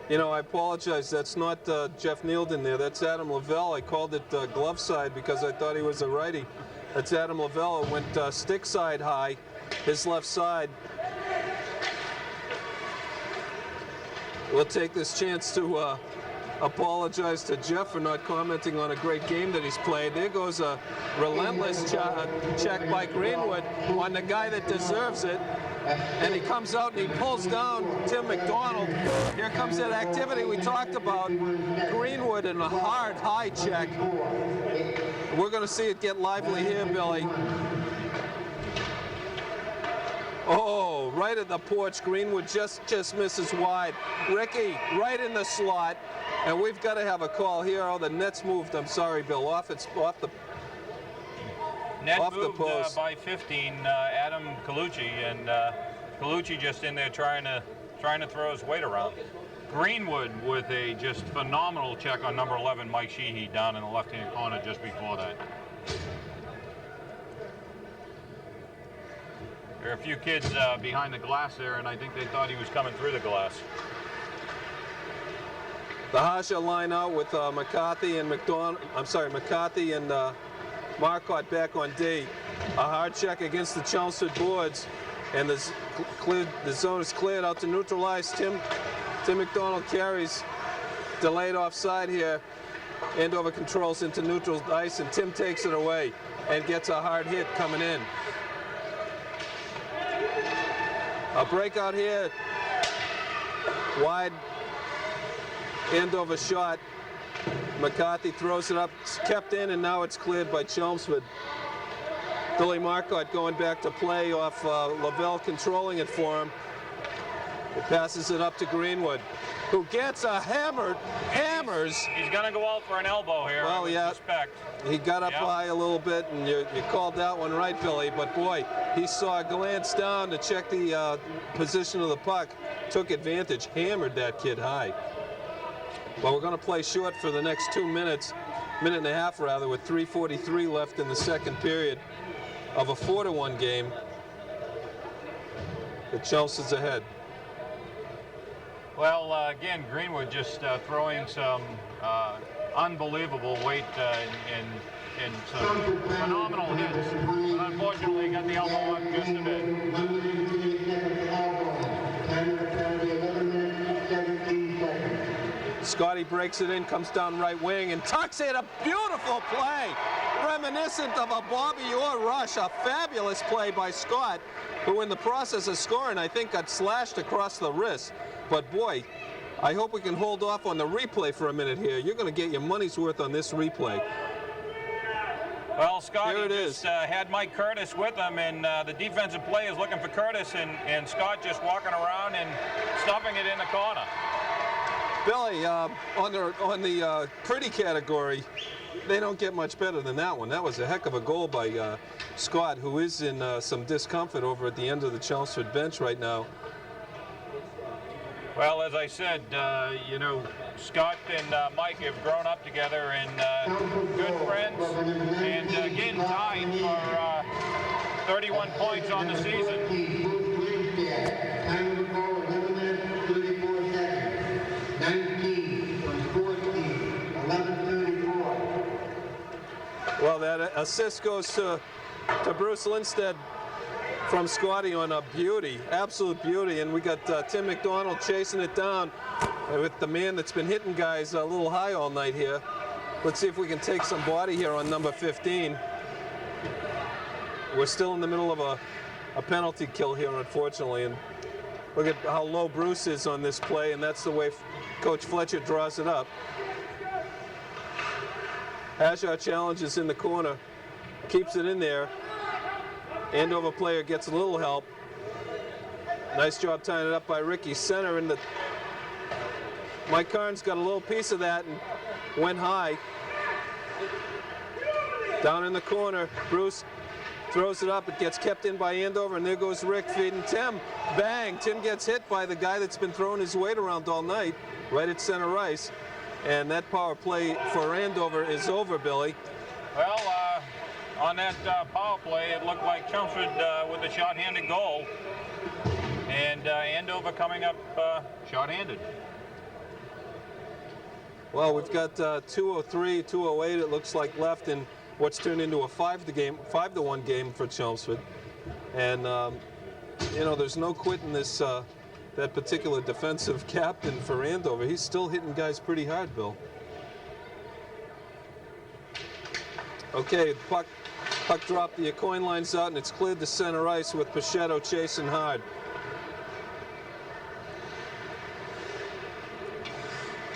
You know, I apologize. That's not Jeff Nealed in there. That's Adam Lavelle. I called it glove side because I thought he was a righty. That's Adam Lavelle. It went stick side high, his left side. We'll take this chance to apologize to Jeff for not commenting on a great game that he's played. There goes a relentless check by Greenwood on the guy that deserves it. And he comes out and he pulls down Tim McDonald. Here comes that activity we talked about. Greenwood in a hard, high check. We're going to see it get lively here, Billy. Oh, right at the porch. Greenwood just misses wide. Ricky, right in the slot. And we've got to have a call here. Oh, the net's moved. I'm sorry, Bill. Off the Net off moved the post. by 15, Adam Colucci, and Colucci just in there trying to throw his weight around. Greenwood with a just phenomenal check on number 11, Mike Sheehy, down in the left-hand corner just before that. There are a few kids behind the glass there, and I think they thought he was coming through the glass. The Hasha line out with McCarthy and McCarthy and Marcotte back on D. A hard check against the Chelmsford boards, and the zone is cleared out to neutral ice. Tim McDonald carries, delayed offside here. Andover controls into neutral ice, and Tim takes it away and gets a hard hit coming in. A breakout here, wide Andover shot. McCarthy throws it up, it's kept in, and now it's cleared by Chelmsford. Billy Marcotte going back to play off Lavelle controlling it for him. He passes it up to Greenwood, who gets a hammers. He's going to go out for an elbow here. Well, yeah, suspect. He got up high a little bit, and you called that one right, Billy. But boy, he saw a glance down to check the position of the puck, took advantage, hammered that kid high. Well, we're going to play short for the next 2 minutes, minute and a half rather, with 3:43 left in the second period of a 4-1 game. The Chelmsford's ahead. Well, again, Greenwood just throwing some unbelievable weight and some phenomenal hits. But unfortunately, got the elbow up just a bit. Scotty breaks it in, comes down right wing, and tucks it. A beautiful play, reminiscent of a Bobby Orr rush. A fabulous play by Scott, who in the process of scoring, I think got slashed across the wrist. But boy, I hope we can hold off on the replay for a minute here. You're going to get your money's worth on this replay. Well, Scotty just had Mike Curtis with him, and the defensive play is looking for Curtis, and Scott just walking around and stuffing it in the corner. Billy, on the pretty category, they don't get much better than that one. That was a heck of a goal by Scott, who is in some discomfort over at the end of the Chelmsford bench right now. Well, as I said, you know, Scott and Mike have grown up together and good friends, and again tied for 31 points on the season. assist goes to Bruce Lindstedt from Scotty on a beauty, absolute beauty. And we got Tim McDonald chasing it down with the man that's been hitting guys a little high all night here. Let's see if we can take some body here on number 15. We're still in the middle of a penalty kill here, unfortunately. And look at how low Bruce is on this play, and that's the way Coach Fletcher draws it up. Hajar challenges in the corner, keeps it in there. Andover player gets a little help. Nice job tying it up by Ricky. Center, and Mike Carnes got a little piece of that and went high. Down in the corner, Bruce throws it up. It gets kept in by Andover, and there goes Rick feeding Tim. Bang! Tim gets hit by the guy that's been throwing his weight around all night, right at center ice. And that power play for Andover is over, Billy. Well, on that power play, it looked like Chelmsford with a shot-handed goal, and Andover coming up shot-handed. Well, we've got 2:03, 2:08, it looks like, left in what's turned into a 5-1 game for Chelmsford. And, you know, there's no quitting this, that particular defensive captain for Andover. He's still hitting guys pretty hard, Bill. Okay, puck dropped, the coin line's out, and it's cleared to center ice with Pichetto chasing hard.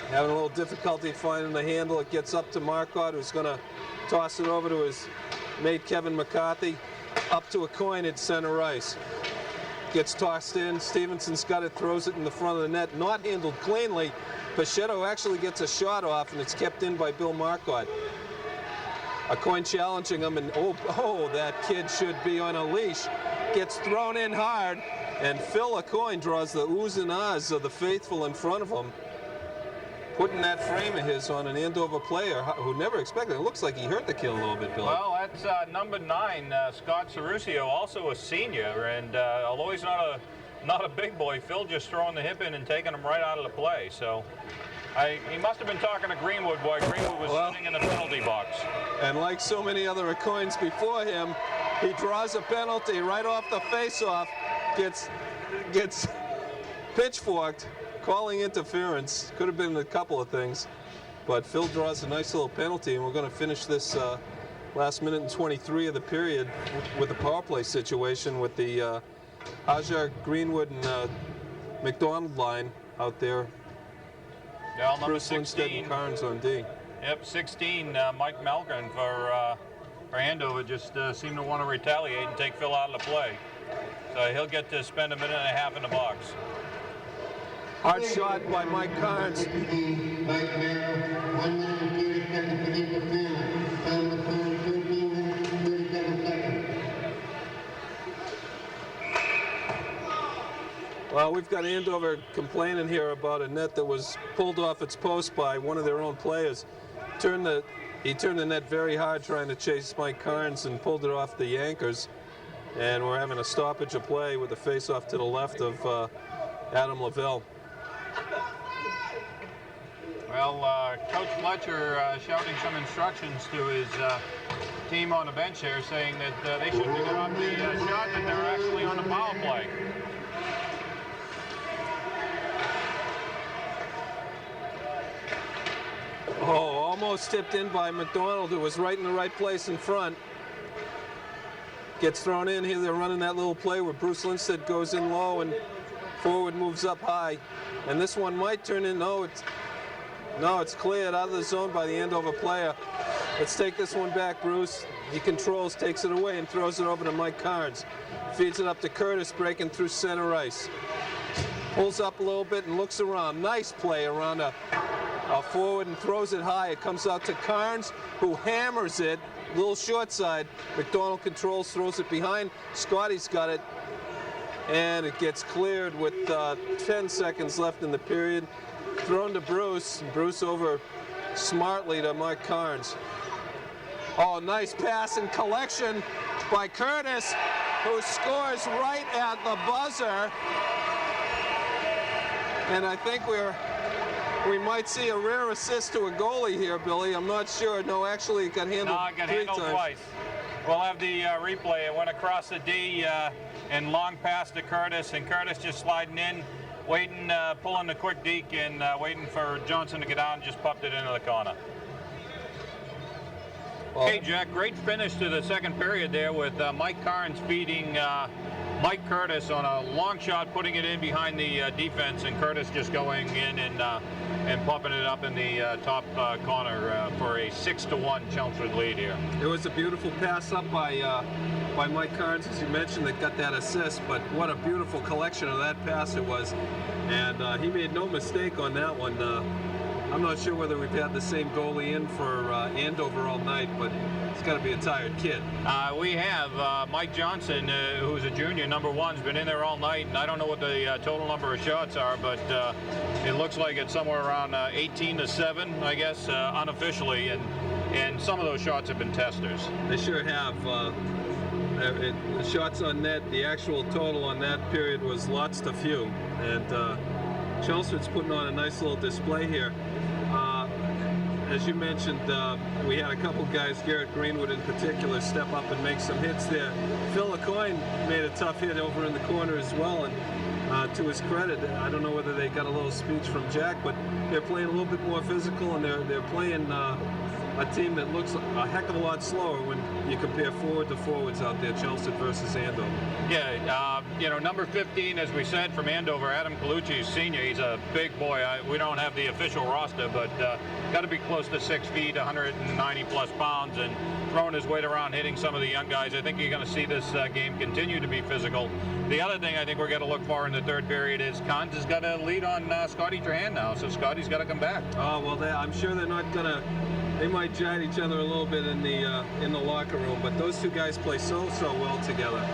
Having a little difficulty finding the handle. It gets up to Marcotte, who's going to toss it over to his mate Kevin McCarthy. Up to a coin at center ice. Gets tossed in. Stevenson's got it, throws it in the front of the net. Not handled cleanly. Pichetto actually gets a shot off, and it's kept in by Bill Marcotte. A coin challenging him, and oh, that kid should be on a leash. Gets thrown in hard, and Phil Coin draws the oohs and ahs of the faithful in front of him, putting that frame of his on an Andover player who never expected it. It looks like he hurt the kid a little bit, Bill. Well, that's number 9, Scott Cerusio, also a senior, and although he's not a big boy, Phil just throwing the hip in and taking him right out of the play. So he must have been talking to Greenwood while Greenwood was sitting in the penalty box. And like so many other Coins before him, he draws a penalty right off the face-off, gets pitchforked, calling interference. Could have been a couple of things, but Phil draws a nice little penalty, and we're going to finish this last minute and 23 of the period with a power play situation with the Hajar, Greenwood, and McDonald line out there. Yeah, number Bruce 16. Lindstedt and Carnes on D. Yep, 16, Mike Malgren for Andover just seemed to want to retaliate and take Phil out of the play. So he'll get to spend a minute and a half in the box. Hard shot by Mike Carnes. Well, we've got Andover complaining here about a net that was pulled off its post by one of their own players. He turned the net very hard trying to chase Mike Carnes and pulled it off the anchors. And we're having a stoppage of play with the face-off to the left of Adam Lavelle. Well, Coach Fletcher shouting some instructions to his team on the bench there, saying that they shouldn't get off the shot, that they're actually on the power play. Oh, almost tipped in by McDonald, who was right in the right place in front. Gets thrown in here. They're running that little play where Bruce Lindstedt goes in low and forward moves up high. And this one might turn in. No, it's cleared out of the zone by the Andover player. Let's take this one back, Bruce. He controls, takes it away, and throws it over to Mike Carnes. Feeds it up to Curtis, breaking through center ice. Pulls up a little bit and looks around. Nice play around a forward and throws it high. It comes out to Carnes, who hammers it. Little short side. McDonald controls, throws it behind. Scotty's got it. And it gets cleared with 10 seconds left in the period. Thrown to Bruce. Bruce over smartly to Mike Carnes. Oh, nice pass and collection by Curtis, who scores right at the buzzer. And I think we're we might see a rare assist to a goalie here, Billy. I'm not sure. No, actually, it got handled No, it got 3 handled times. twice. We'll have the replay. It went across the D and long pass to Curtis, and Curtis just sliding in, waiting, pulling the quick deke, and waiting for Johnson to get out and just popped it into the corner. Well, Hey, Jack, great finish to the second period there with Mike Carnes feeding Mike Curtis on a long shot, putting it in behind the defense, and Curtis just going in and popping it up in the top corner for a 6-1 Chelmsford lead here. it was a beautiful pass up by Mike Carnes, as you mentioned, that got that assist, but what a beautiful collection of that pass it was. And he made no mistake on that one. I'm not sure whether we've had the same goalie in for Andover all night, but it's got to be a tired kid. We have Mike Johnson, who's a junior, number 1's been in there all night, and I don't know what the total number of shots are, but it looks like it's somewhere around 18-7, I guess, unofficially, and some of those shots have been testers. They sure have. The shots on net, the actual total on that period was lots to few, and Chelmsford's putting on a nice little display here. As you mentioned, we had a couple guys, Garrett Greenwood in particular, step up and make some hits there. Phil Lecoyne made a tough hit over in the corner as well, and to his credit, I don't know whether they got a little speech from Jack, but they're playing a little bit more physical, and they're playing a team that looks a heck of a lot slower when you compare forward to forwards out there, Chelmsford versus Andover. Yeah, number 15, as we said, from Andover, Adam Colucci, senior. He's a big boy. We don't have the official roster, but got to be close to 6 feet, 190 plus pounds, and throwing his weight around, hitting some of the young guys. I think you're going to see this game continue to be physical. The other thing I think we're going to look for in the third period is Cons has got a lead on Scotty Trahan now, so Scotty's got to come back. Oh, well, I'm sure they're not going to. They might jive each other a little bit in the locker room, but those two guys play so well together.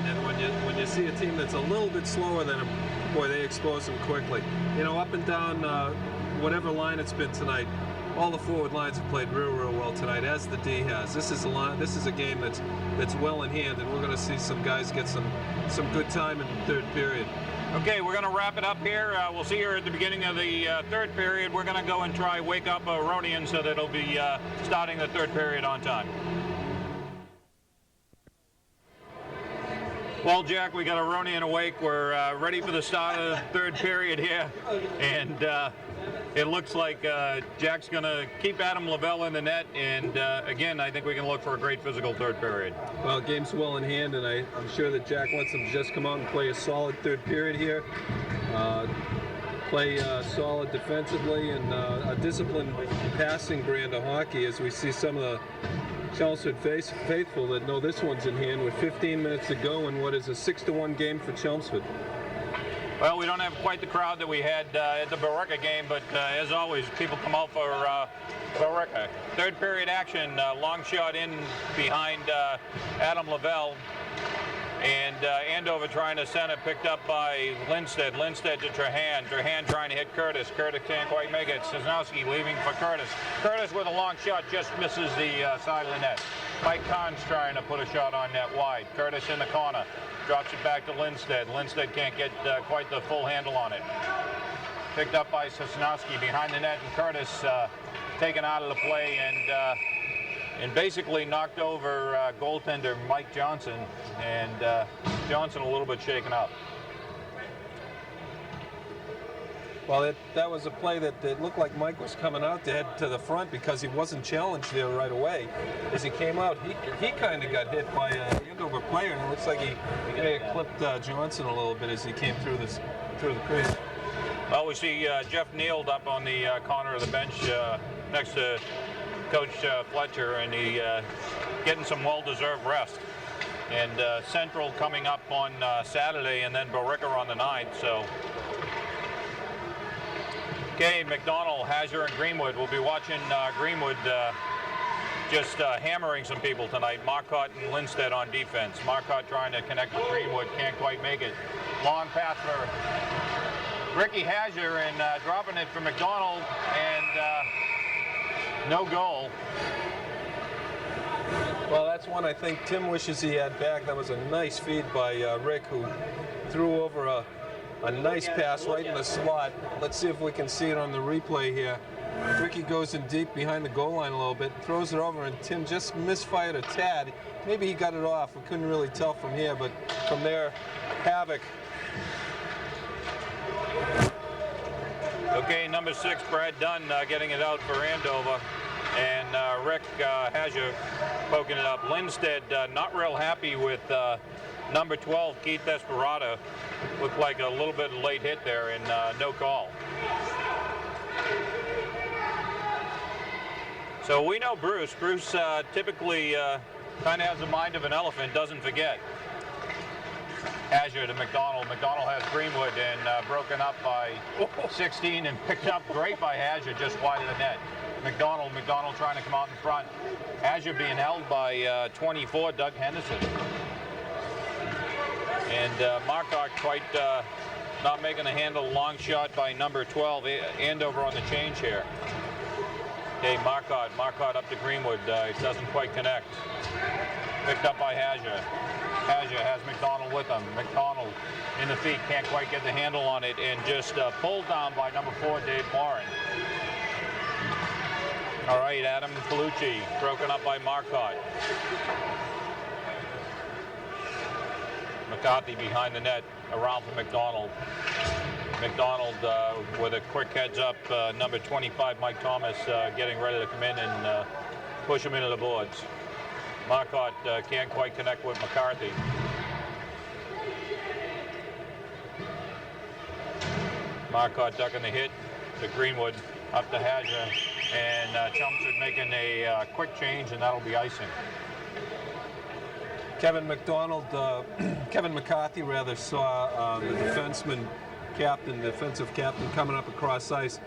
And when you see a team that's a little bit slower than them, boy, they expose them quickly. Up and down whatever line it's been tonight, all the forward lines have played real well tonight, as the D has. This is a game that's well in hand, and we're going to see some guys get some good time in the third period. Okay, we're going to wrap it up here. We'll see you at the beginning of the third period. We're going to go and try wake up Ronian so that it'll be starting the third period on time. Well, Jack, we got Ronian awake. We're ready for the start of the third period here. And it looks like Jack's going to keep Adam Lavelle in the net. And again, I think we can look for a great physical third period. Well, game's well in hand, and I'm sure that Jack wants them to just come out and play a solid third period here. Play solid defensively and a disciplined passing brand of hockey, as we see some of the Chelmsford faithful that know this one's in hand with 15 minutes to go in what is a 6-1 game for Chelmsford. Well, we don't have quite the crowd that we had at the Billerica game, but as always, people come out for Billerica. Third period action, long shot in behind Adam Lavelle. And Andover trying to center, picked up by Lindstedt. Lindstedt to Trahan. Trahan trying to hit Curtis. Curtis can't quite make it. Cisnowski leaving for Curtis. Curtis with a long shot just misses the side of the net. Mike Carnes trying to put a shot on net wide. Curtis in the corner. Drops it back to Lindstedt. Lindstedt can't get quite the full handle on it. Picked up by Cisnowski behind the net, and Curtis taken out of the play and basically knocked over goaltender Mike Johnson, and Johnson a little bit shaken up. Well, that was a play that it looked like Mike was coming out to head to the front because he wasn't challenged there right away. As he came out, he kind of got hit by an Andover player, and it looks like he may have clipped Johnson a little bit as he came through the crease. Well, we see Jeff Neal up on the corner of the bench next to Coach Fletcher, and he getting some well-deserved rest. And Central coming up on Saturday, and then Billerica on the 9th. So, okay, McDonald, Hazard, and Greenwood. We'll be watching Greenwood just hammering some people tonight. Marcotte and Lindstedt on defense. Marcotte trying to connect with Greenwood, can't quite make it. Long pass for Ricky Hazard, and dropping it for McDonald, and no goal. Well, that's one I think Tim wishes he had back. That was a nice feed by Rick, who threw over a a nice pass right in the slot. Let's see if we can see it on the replay here. Ricky goes in deep behind the goal line a little bit, throws it over, and Tim just misfired a tad. Maybe he got it off. We couldn't really tell from here, but from there, havoc. Okay, number 6, Brad Dunn getting it out for Andover. And Rick Haja poking it up. Lindstead not real happy with number 12, Keith Desperado. Looked like a little bit of late hit there and no call. So we know Bruce. Bruce typically kind of has the mind of an elephant, doesn't forget. Haja to McDonald. McDonald has Greenwood and broken up by 16 and picked up great by Haja just wide of the net. McDonald trying to come out in front. Haja being held by 24, Doug Henderson. And Marcotte quite not making a handle. Long shot by number 12, Andover on the change here. Okay, Marcotte up to Greenwood. It doesn't quite connect. Picked up by Haja. Haja has McDonald with him. McDonald in the feet, can't quite get the handle on it, and just pulled down by number 4, Dave Morin. All right, Adam Colucci broken up by Marcotte. McCarthy behind the net, around for McDonald. McDonald with a quick heads up, number 25, Mike Thomas, getting ready to come in and push him into the boards. Marcotte can't quite connect with McCarthy. Marcotte ducking the hit to Greenwood, up to Haja, and Chelmsford making a quick change, and that'll be icing. Kevin McCarthy rather saw the defensive captain coming up across ice.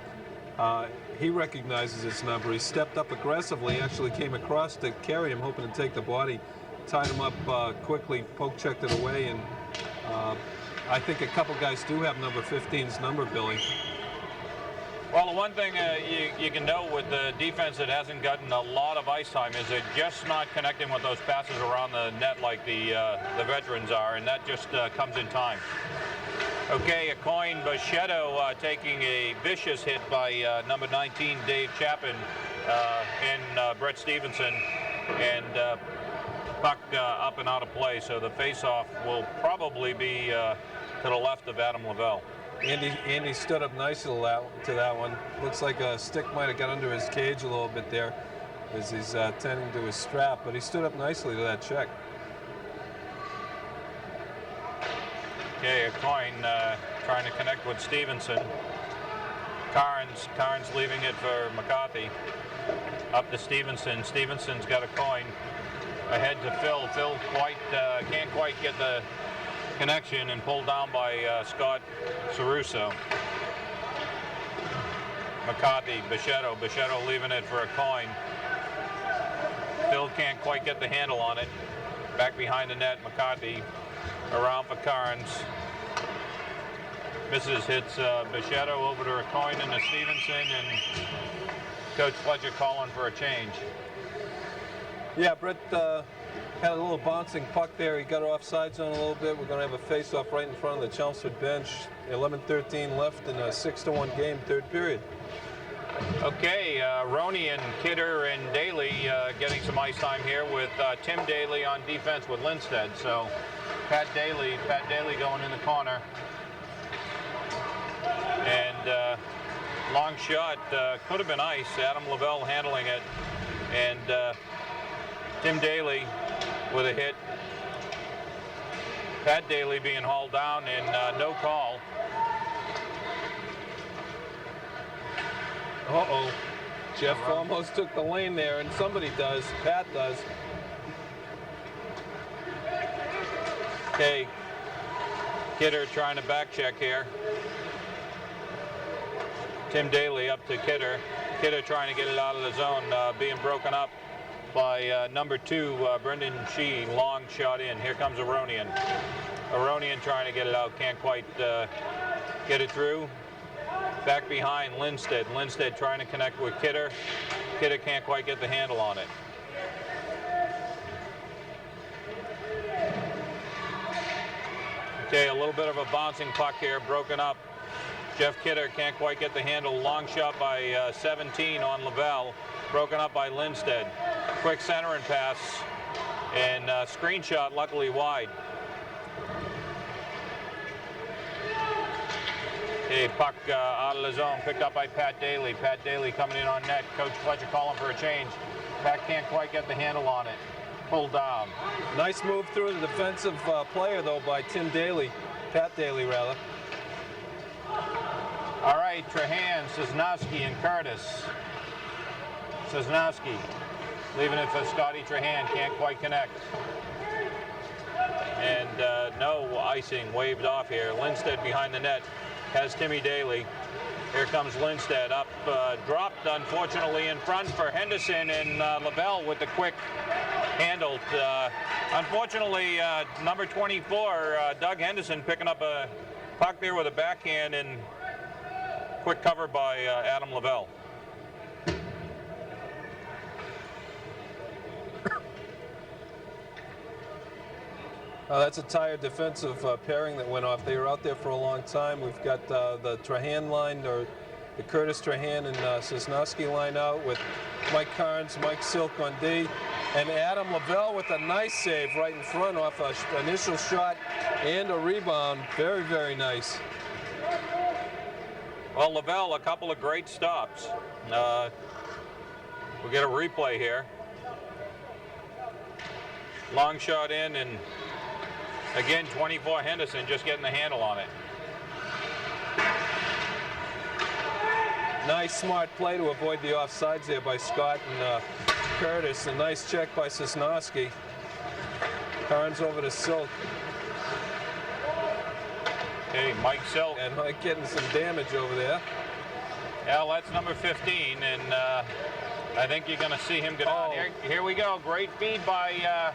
He recognizes his number. He stepped up aggressively, actually came across to carry him, hoping to take the body, tied him up quickly, poke checked it away, and I think a couple guys do have number 15's number, Billy. Well, the one thing you can know with the defense that hasn't gotten a lot of ice time is they're just not connecting with those passes around the net like the veterans are, and that just comes in time. Okay, a coin, Bichette taking a vicious hit by number 19, Dave Chapin, and Brett Stevenson, and puck up and out of play, so the face-off will probably be to the left of Adam Lavelle. Andy stood up nicely to that one. Looks like a stick might have got under his cage a little bit there as he's tending to his strap, but he stood up nicely to that check. Okay, a coin trying to connect with Stevenson. Carnes leaving it for McCarthy. Up to Stevenson. Stevenson's got a coin. Ahead to Phil. Phil can't quite get the connection and pulled down by Scott Caruso. McCarthy, Bichette leaving it for a coin. Phil can't quite get the handle on it. Back behind the net, McCarthy around for Carnes. Misses, hits Bichette over to a coin and to Stevenson, and Coach Fletcher calling for a change. Yeah, Brett had a little bouncing puck there. He got off side zone a little bit. We're going to have a face-off right in front of the Chelmsford bench. 11:13 left in a 6-1 game, third period. Okay, Roney and Kidder and Daly getting some ice time here with Tim Daly on defense with Lindstead. So Pat Daly going in the corner. And long shot, could have been ice. Adam Lavelle handling it. And Tim Daly with a hit. Pat Daly being hauled down and no call. Uh-oh. Jeff almost took the lane there, and somebody does. Pat does. Okay. Kidder trying to back check here. Tim Daly up to Kidder. Kidder trying to get it out of the zone, being broken up by number 2, Brendan Shee. Long shot in. Here comes Aronian. Aronian trying to get it out. Can't quite get it through. Back behind Lindstead. Lindstead trying to connect with Kidder. Kidder can't quite get the handle on it. Okay, a little bit of a bouncing puck here, broken up. Jeff Kidder can't quite get the handle. Long shot by 17 on Lavelle, broken up by Lindstedt. Quick center and pass, and screen shot, luckily wide. Okay, puck out of the zone, picked up by Pat Daly. Pat Daly coming in on net. Coach Fletcher calling for a change. Pat can't quite get the handle on it. Pulled down. Nice move through the defensive player, though, by Tim Daly. Pat Daly, rather. All right, Trahan, Cisnowski, and Curtis. Cisnowski leaving it for Scotty Trahan. Can't quite connect. And no icing, waved off here. Lindstedt behind the net has Timmy Daly. Here comes Lindstedt up, dropped unfortunately in front for Henderson, and Lavelle with the quick handle. Unfortunately, number 24, Doug Henderson, picking up a puck there with a backhand, and quick cover by Adam Lavelle. That's a tired defensive pairing that went off. They were out there for a long time. We've got the Trahan line, or the Curtis Trahan and Cisnowski line out with Mike Carnes, Mike Silk on D, and Adam Lavelle with a nice save right in front off an initial shot and a rebound. Very, very nice. Well, Lavelle, a couple of great stops. We'll get a replay here. Long shot in, and again, 24 Henderson just getting the handle on it. Nice, smart play to avoid the offsides there by Scott and Curtis. A nice check by Cisnowski. Carnes over to Silk. Okay, Mike Silk. And Mike getting some damage over there. Yeah, well, that's number 15, and I think you're going to see him get on. Here we go. Great feed by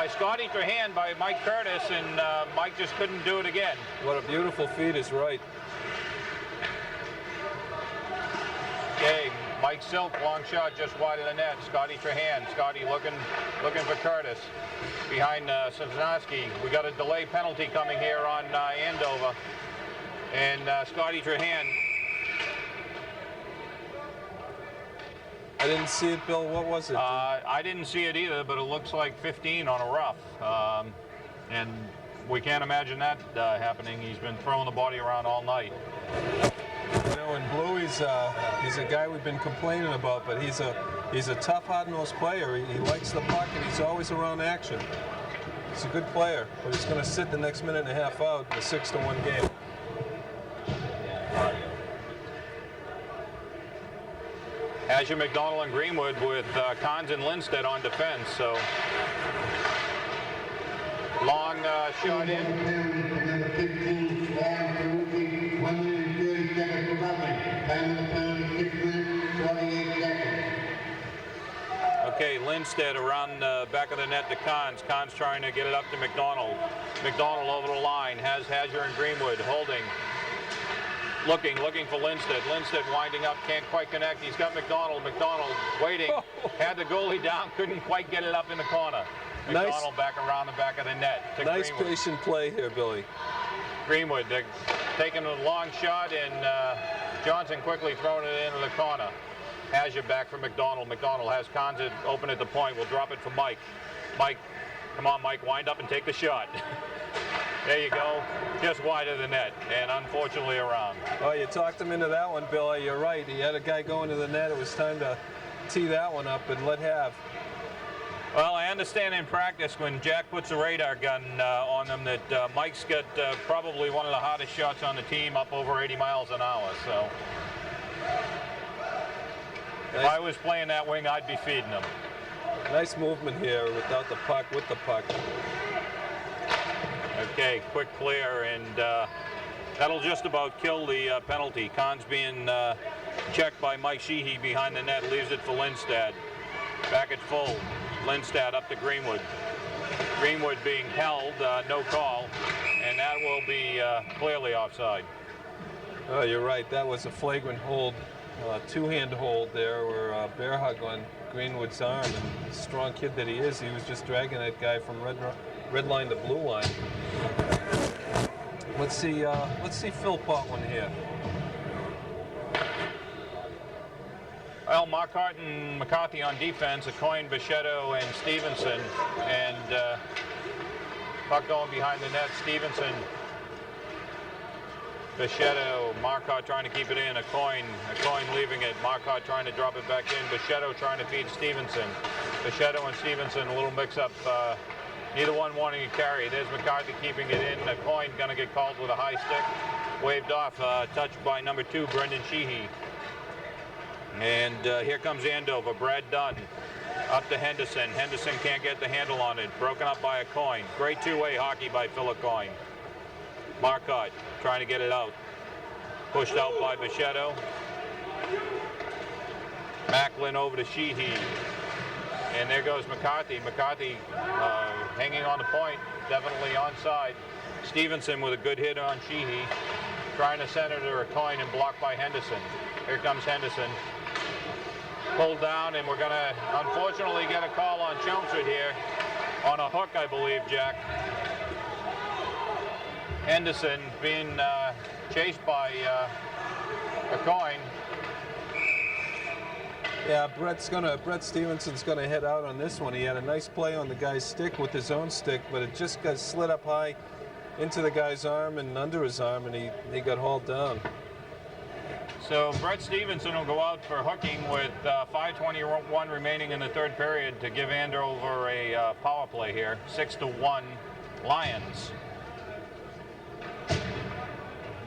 Scotty Trahan, by Mike Curtis, and Mike just couldn't do it again. What a beautiful feed is right. Okay, Mike Silk, long shot just wide of the net. Scotty Trahan. Scotty looking for Curtis. Behind Cisnowski. We got a delay penalty coming here on Andover. And Scotty Trahan. I didn't see it, Bill. What was it? I didn't see it either, but it looks like 15 on a rough. And we can't imagine that happening. He's been throwing the body around all night. You know, in blue, he's a guy we've been complaining about, but he's a tough, hard-nosed player. He likes the puck, and he's always around action. He's a good player, but he's going to sit the next minute and a half out in a 6-1 game. Azure, McDonald, and Greenwood with Cons and Lindstedt on defense. So long shot in. Number 15, Adam Carucci, 1 minute 30 seconds for nothing. Time of the penalty, 6 minutes, 48 seconds. Okay, Lindstedt around the back of the net to Cons. Cons trying to get it up to McDonald. McDonald over the line, has Hazard and Greenwood holding. Looking for Lindstedt. Lindstedt winding up, can't quite connect. He's got McDonald. McDonald waiting, had the goalie down, couldn't quite get it up in the corner. McDonald back around the back of the net to nice Greenwood. Patient play here, Billy. Greenwood taking a long shot, and Johnson quickly throwing it into the corner. Hazard back for McDonald. McDonald has Conza open at the point. We'll drop it for Mike. Mike, come on, Mike, wind up and take the shot. There you go, just wide of the net, and unfortunately around. Oh, you talked him into that one, Billy. You're right. He had a guy going to the net. It was time to tee that one up and let have. Well, I understand in practice when Jack puts a radar gun on them that Mike's got probably one of the hardest shots on the team, up over 80 miles an hour. So if I was playing that wing, I'd be feeding him. Nice movement here without the puck, with the puck. Okay, quick clear, and that'll just about kill the penalty. Cons being checked by Mike Sheehy behind the net, leaves it for Lindstedt. Back at full. Lindstedt up to Greenwood. Greenwood being held, no call, and that will be clearly offside. Oh, you're right. That was a flagrant hold, two-hand hold there, where bear hug on Greenwood's arm, and strong kid that he is, he was just dragging that guy from red line to blue line. Let's see Phil Potwin here. Well, Marcotte and McCarthy on defense, a coin, Bichette and Stevenson, and puck going behind the net, Stevenson, Bichette, Marcotte trying to keep it in, a coin leaving it, Marcotte trying to drop it back in, Bichette trying to feed Stevenson, Bichette and Stevenson, a little mix-up, neither one wanting to carry. There's McCarthy keeping it in, a coin going to get called with a high stick, waved off, touched by number 2, Brendan Sheehy. And here comes Andover, Brad Dunn, up to Henderson. Henderson can't get the handle on it, broken up by a coin. Great two-way hockey by Philip Coyne. Marcotte trying to get it out. Pushed out by Bichette. Macklin over to Sheehy. And there goes McCarthy. McCarthy hanging on the point, definitely onside. Stevenson with a good hit on Sheehy. Trying to center to a coin and blocked by Henderson. Here comes Henderson. Pulled down, and we're going to unfortunately get a call on Chelmsford here. On a hook, I believe, Jack. Henderson being chased by a coin. Yeah, Brett Stevenson's gonna head out on this one. He had a nice play on the guy's stick with his own stick, but it just got slid up high into the guy's arm and under his arm, and he got hauled down. So Brett Stevenson will go out for hooking with 5:21 remaining in the third period to give Andover a power play here. 6-1 Lions.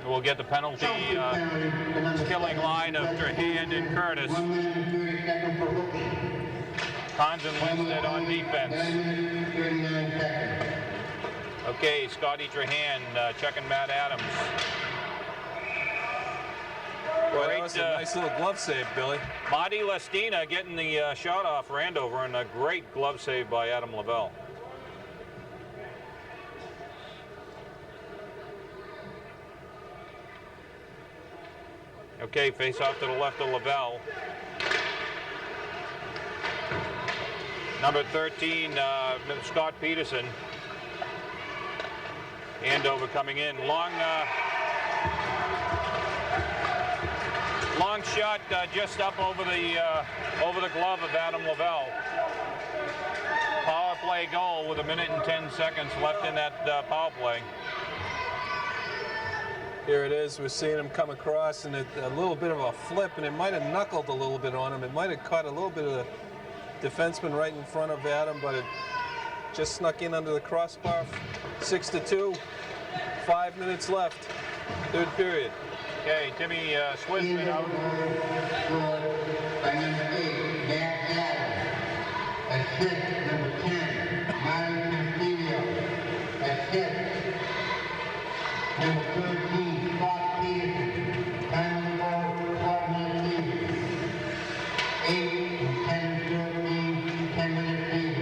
We'll get the penalty killing line of Trahan and Curtis. Times and Lindstedt on defense. Okay, Scotty Trahan checking Matt Adams. Boy, that was a nice little glove save, Billy. Marty Lestina getting the shot off for Andover, and a great glove save by Adam Lavelle. Okay, face off to the left of Lavelle. Number 13, Scott Peterson. Andover coming in. Long shot just up over the glove of Adam Lavelle. Power play goal with 1 minute and 10 seconds left in that power play. Here it is. We're seeing him come across, and a little bit of a flip, and it might have knuckled a little bit on him. It might have caught a little bit of the defenseman right in front of Adam, but it just snuck in under the crossbar. 6-2. 5 minutes left. Third period. Okay, Timmy Swisman out. By number 8, Matt Adams. Assist number 10, Myron Castillo. Assist number 13, Scott Peterson. Time of the ball, 12 minutes lead. 8 and 10, 10-minute lead.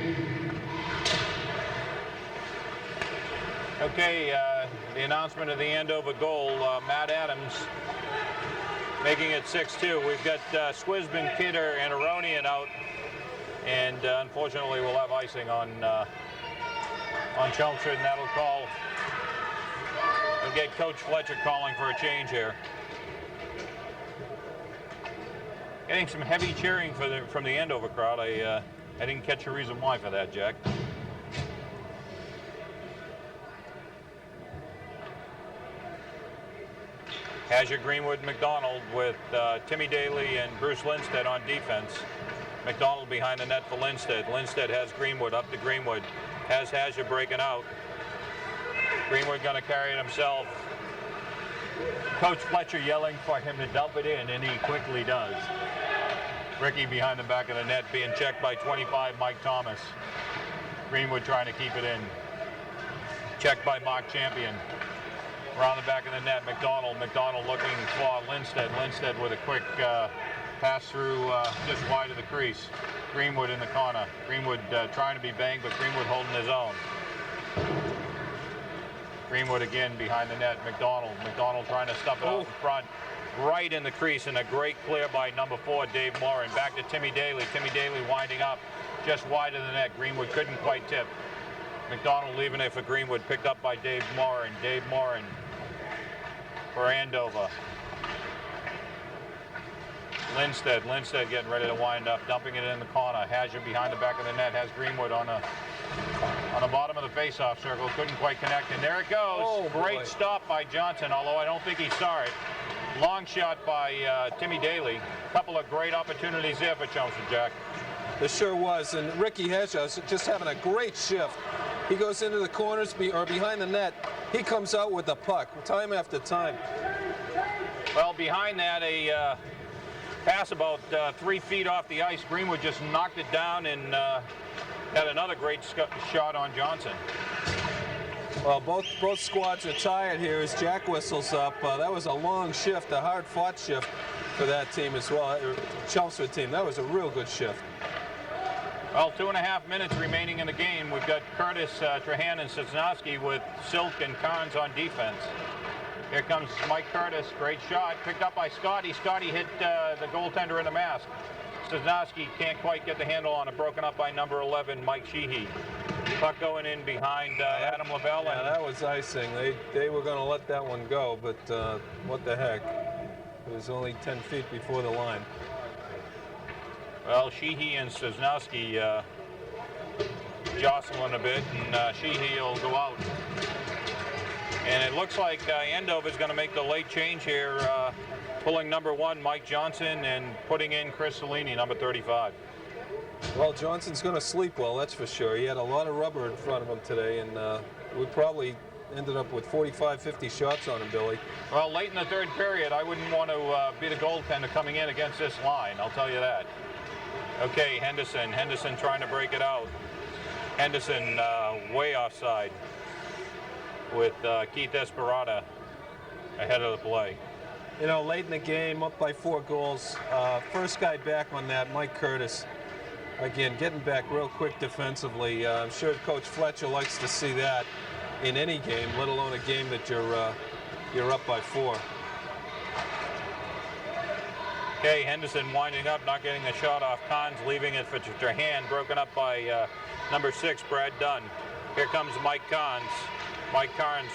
Okay, the announcement of the Andover goal, Matt Adams making it 6-2. We've got Swisman, Kidder, and Aronian out, and unfortunately we'll have icing on Chelmsford, and that'll call. We'll get Coach Fletcher calling for a change here. Getting some heavy cheering from the Andover crowd. I didn't catch a reason why for that, Jack. Azure, Greenwood, McDonald with Timmy Daly and Bruce Lindstedt on defense. McDonald behind the net for Lindstedt. Lindstedt has Greenwood up to Greenwood. Has Azure breaking out. Greenwood going to carry it himself. Coach Fletcher yelling for him to dump it in, and he quickly does. Ricky behind the back of the net being checked by 25, Mike Thomas. Greenwood trying to keep it in. Checked by Mark Champion. Around the back of the net, McDonald looking for Lindstedt. Lindstedt with a quick pass through just wide of the crease. Greenwood in the corner. Greenwood trying to be banged, but Greenwood holding his own. Greenwood again behind the net. McDonald trying to stuff it out in front. Right in the crease, and a great clear by number 4, Dave Morin. Back to Timmy Daly. Timmy Daly winding up just wide of the net. Greenwood couldn't quite tip. McDonald leaving it for Greenwood, picked up by Dave Morin. Dave Morin for Andover. Lindstedt getting ready to wind up, dumping it in the corner. Hazard behind the back of the net, has Greenwood on the bottom of the face-off circle. Couldn't quite connect, and there it goes. Oh, great boy. stop by Johnson, although I don't think he saw it. Long shot by Timmy Daly. A couple of great opportunities there for Chelmsford, Jack. It sure was, and Ricky Hedges just having a great shift. He goes into the corners or behind the net. He comes out with the puck time after time. Well, behind that, a pass about 3 feet off the ice. Greenwood just knocked it down and had another great shot on Johnson. Well, both squads are tired here as Jack whistles up. That was a long shift, a hard-fought shift for that team as well, Chelmsford team. That was a real good shift. Well, 2.5 minutes remaining in the game. We've got Curtis, Trahan, and Sosnowski with Silk and Carnes on defense. Here comes Mike Curtis. Great shot. Picked up by Scotty. Scotty hit the goaltender in the mask. Sosnowski can't quite get the handle on it. Broken up by number 11, Mike Sheehy. Puck going in behind Adam Lavelle. Yeah, that was icing. They were going to let that one go, but what the heck. It was only 10 feet before the line. Well, Sheehy and Sosnowski jostling a bit, and Sheehy will go out. And it looks like Andover is going to make the late change here, pulling number 1, Mike Johnson, and putting in Chris Cellini, number 35. Well, Johnson's going to sleep well, that's for sure. He had a lot of rubber in front of him today, and we probably ended up with 45, 50 shots on him, Billy. Well, late in the third period, I wouldn't want to be the goaltender coming in against this line, I'll tell you that. Okay, Henderson trying to break it out. Henderson way offside with Keith Esperada ahead of the play. You know, late in the game, up by 4 goals. First guy back on that, Mike Curtis. Again, getting back real quick defensively. I'm sure Coach Fletcher likes to see that in any game, let alone a game that you're up by 4. Okay, Henderson winding up, not getting the shot off. Carnes leaving it for Trahan, broken up by number 6, Brad Dunn. Here comes Mike Carnes. Mike Carnes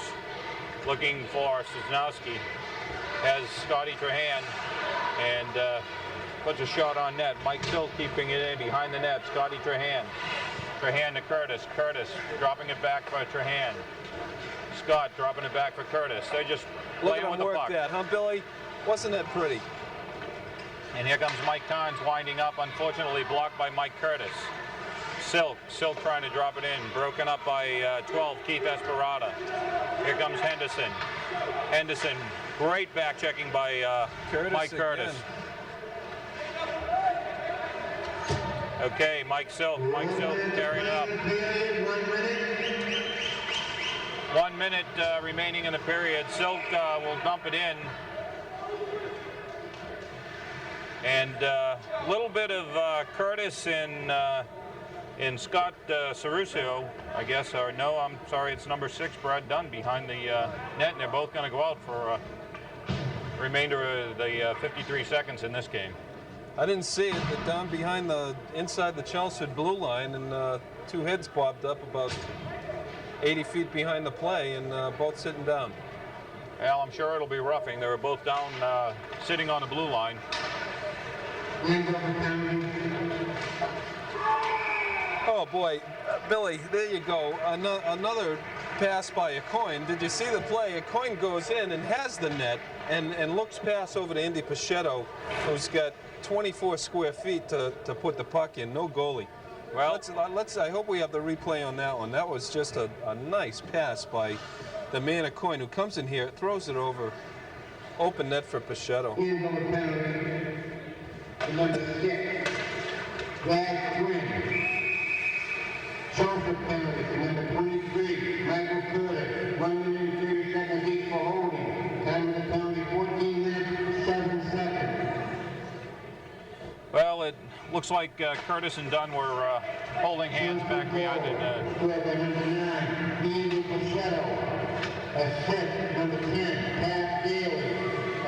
looking for Sosnowski. Has Scotty Trahan and puts a shot on net. Mike still keeping it in behind the net. Scotty Trahan. Trahan to Curtis. Curtis dropping it back for Trahan. Scott dropping it back for Curtis. They're just playing with the puck. Look at him work that, huh, Billy? Wasn't that pretty? And here comes Mike Carnes winding up, unfortunately blocked by Mike Curtis. Silk trying to drop it in, broken up by 12, Keith Esperada. Here comes Henderson. Henderson, great back checking by Mike Curtis. Okay, Mike Silk carrying it up. 1 minute remaining in the period. Silk will dump it in. And a little bit of Curtis in Scott Cerusio, I guess, or no, I'm sorry, it's number 6, Brad Dunn, behind the net, and they're both going to go out for the remainder of the 53 seconds in this game. I didn't see it, but down behind inside the Chelmsford blue line, and 2 heads popped up about 80 feet behind the play, and both sitting down. Well, I'm sure it'll be roughing. They were both down, sitting on the blue line. Oh boy, Billy, there you go. Another pass by Acoin. Did you see the play? Acoin goes in and has the net and looks pass over to Indy Pichetto, who's got 24 square feet to put the puck in. No goalie. Well, let's. I hope we have the replay on that one. That was just a nice pass by the man Acoin, who comes in here, throws it over, open net for Pichetto. Number 6, Brad Quinn. Social penalty, number 23, Michael Curtis. 1 minute and 30 seconds each for holding. Time of the penalty, 14 minutes, 7 seconds. Well, it looks like Curtis and Dunn were holding hands back behind it. Number 9, Andy Pichetto. Assist, number 10, Pat Daly.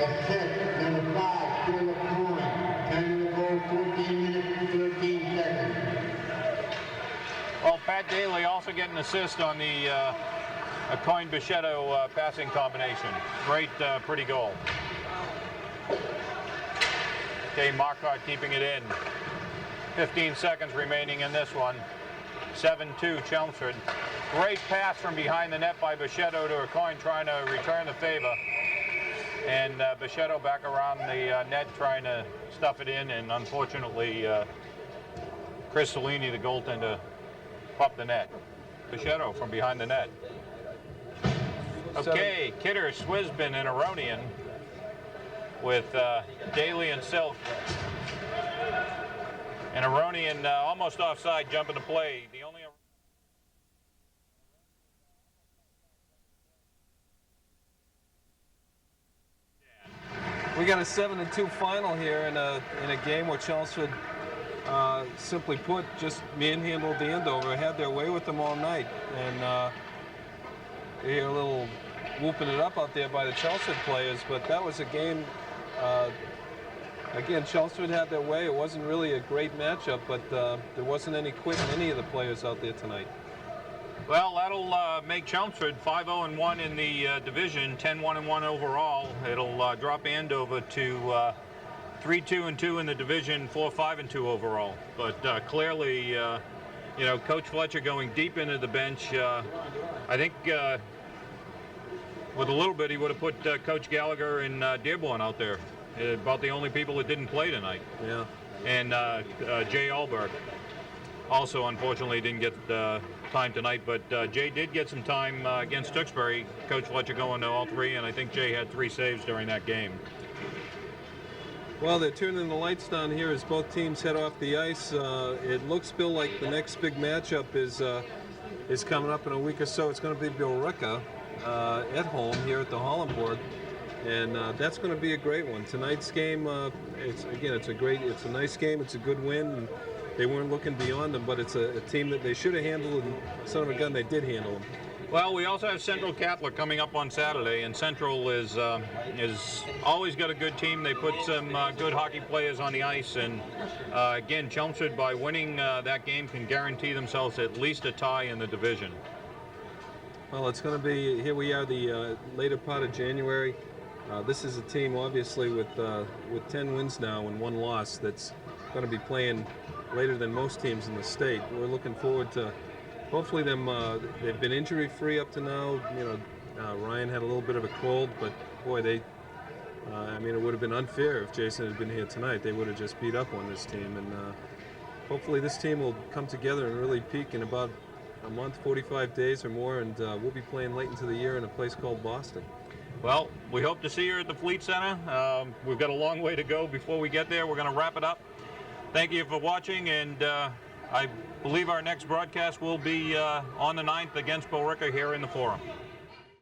Assist, number 5, Philip Coyne. Time of the goal, 14 minutes and 13 seconds. Well, Pat Daly also getting an assist on the a Coyne-Bichette passing combination. Great, pretty goal. Okay, Marcotte keeping it in. 15 seconds remaining in this one. 7-2 Chelmsford. Great pass from behind the net by Bichette to a Coyne trying to return the favor. And Bichette back around the net trying to stuff it in, and unfortunately Chris Cellini, the goaltender, popped the net. Bichette from behind the net. Okay, Kidder, Swisbin, and Aronian with Daly and Silk. And Aronian almost offside, jumping to play. The only We got a 7-2 final here in a game where Chelmsford, simply put, just manhandled Andover, had their way with them all night, and you hear a little whooping it up out there by the Chelmsford players. But that was a game. Again, Chelmsford had their way. It wasn't really a great matchup, but there wasn't any quitting any of the players out there tonight. Well, that'll make Chelmsford 5-0-1 in the division, 10-1-1 overall. It'll drop Andover to 3-2-2 in the division, 4-5-2 overall. But clearly, you know, Coach Fletcher going deep into the bench. I think with a little bit, he would have put Coach Gallagher and Dearborn out there. About the only people that didn't play tonight. Yeah. And Jay Alberg also, unfortunately, didn't get time tonight, but Jay did get some time against Tewksbury. Coach Fletcher going to all three, and I think Jay had 3 saves during that game. Well, they're turning the lights down here as both teams head off the ice. It looks, Bill, like the next big matchup is coming up in a week or so. It's going to be Billerica at home here at the Hollenborg. And that's going to be a great one. Tonight's game, it's a nice game. It's a good win. And they weren't looking beyond them, but it's a team that they should have handled, and son of a gun, they did handle them. Well, we also have Central Catholic coming up on Saturday, and Central is always got a good team. They put some good hockey players on the ice, and again, Chelmsford, by winning that game, can guarantee themselves at least a tie in the division. Well, it's going to be, here we are, the later part of January. This is a team, obviously, with 10 wins now and 1 loss that's going to be playing later than most teams in the state. We're looking forward to, hopefully, them. They've been injury-free up to now. You know, Ryan had a little bit of a cold, but boy, I mean, it would have been unfair if Jason had been here tonight. They would have just beat up on this team, and hopefully, this team will come together and really peak in about a month, 45 days or more, and we'll be playing late into the year in a place called Boston. Well, we hope to see you at the Fleet Center. We've got a long way to go before we get there. We're going to wrap it up. Thank you for watching, and I believe our next broadcast will be on the 9th against Billerica here in the Forum.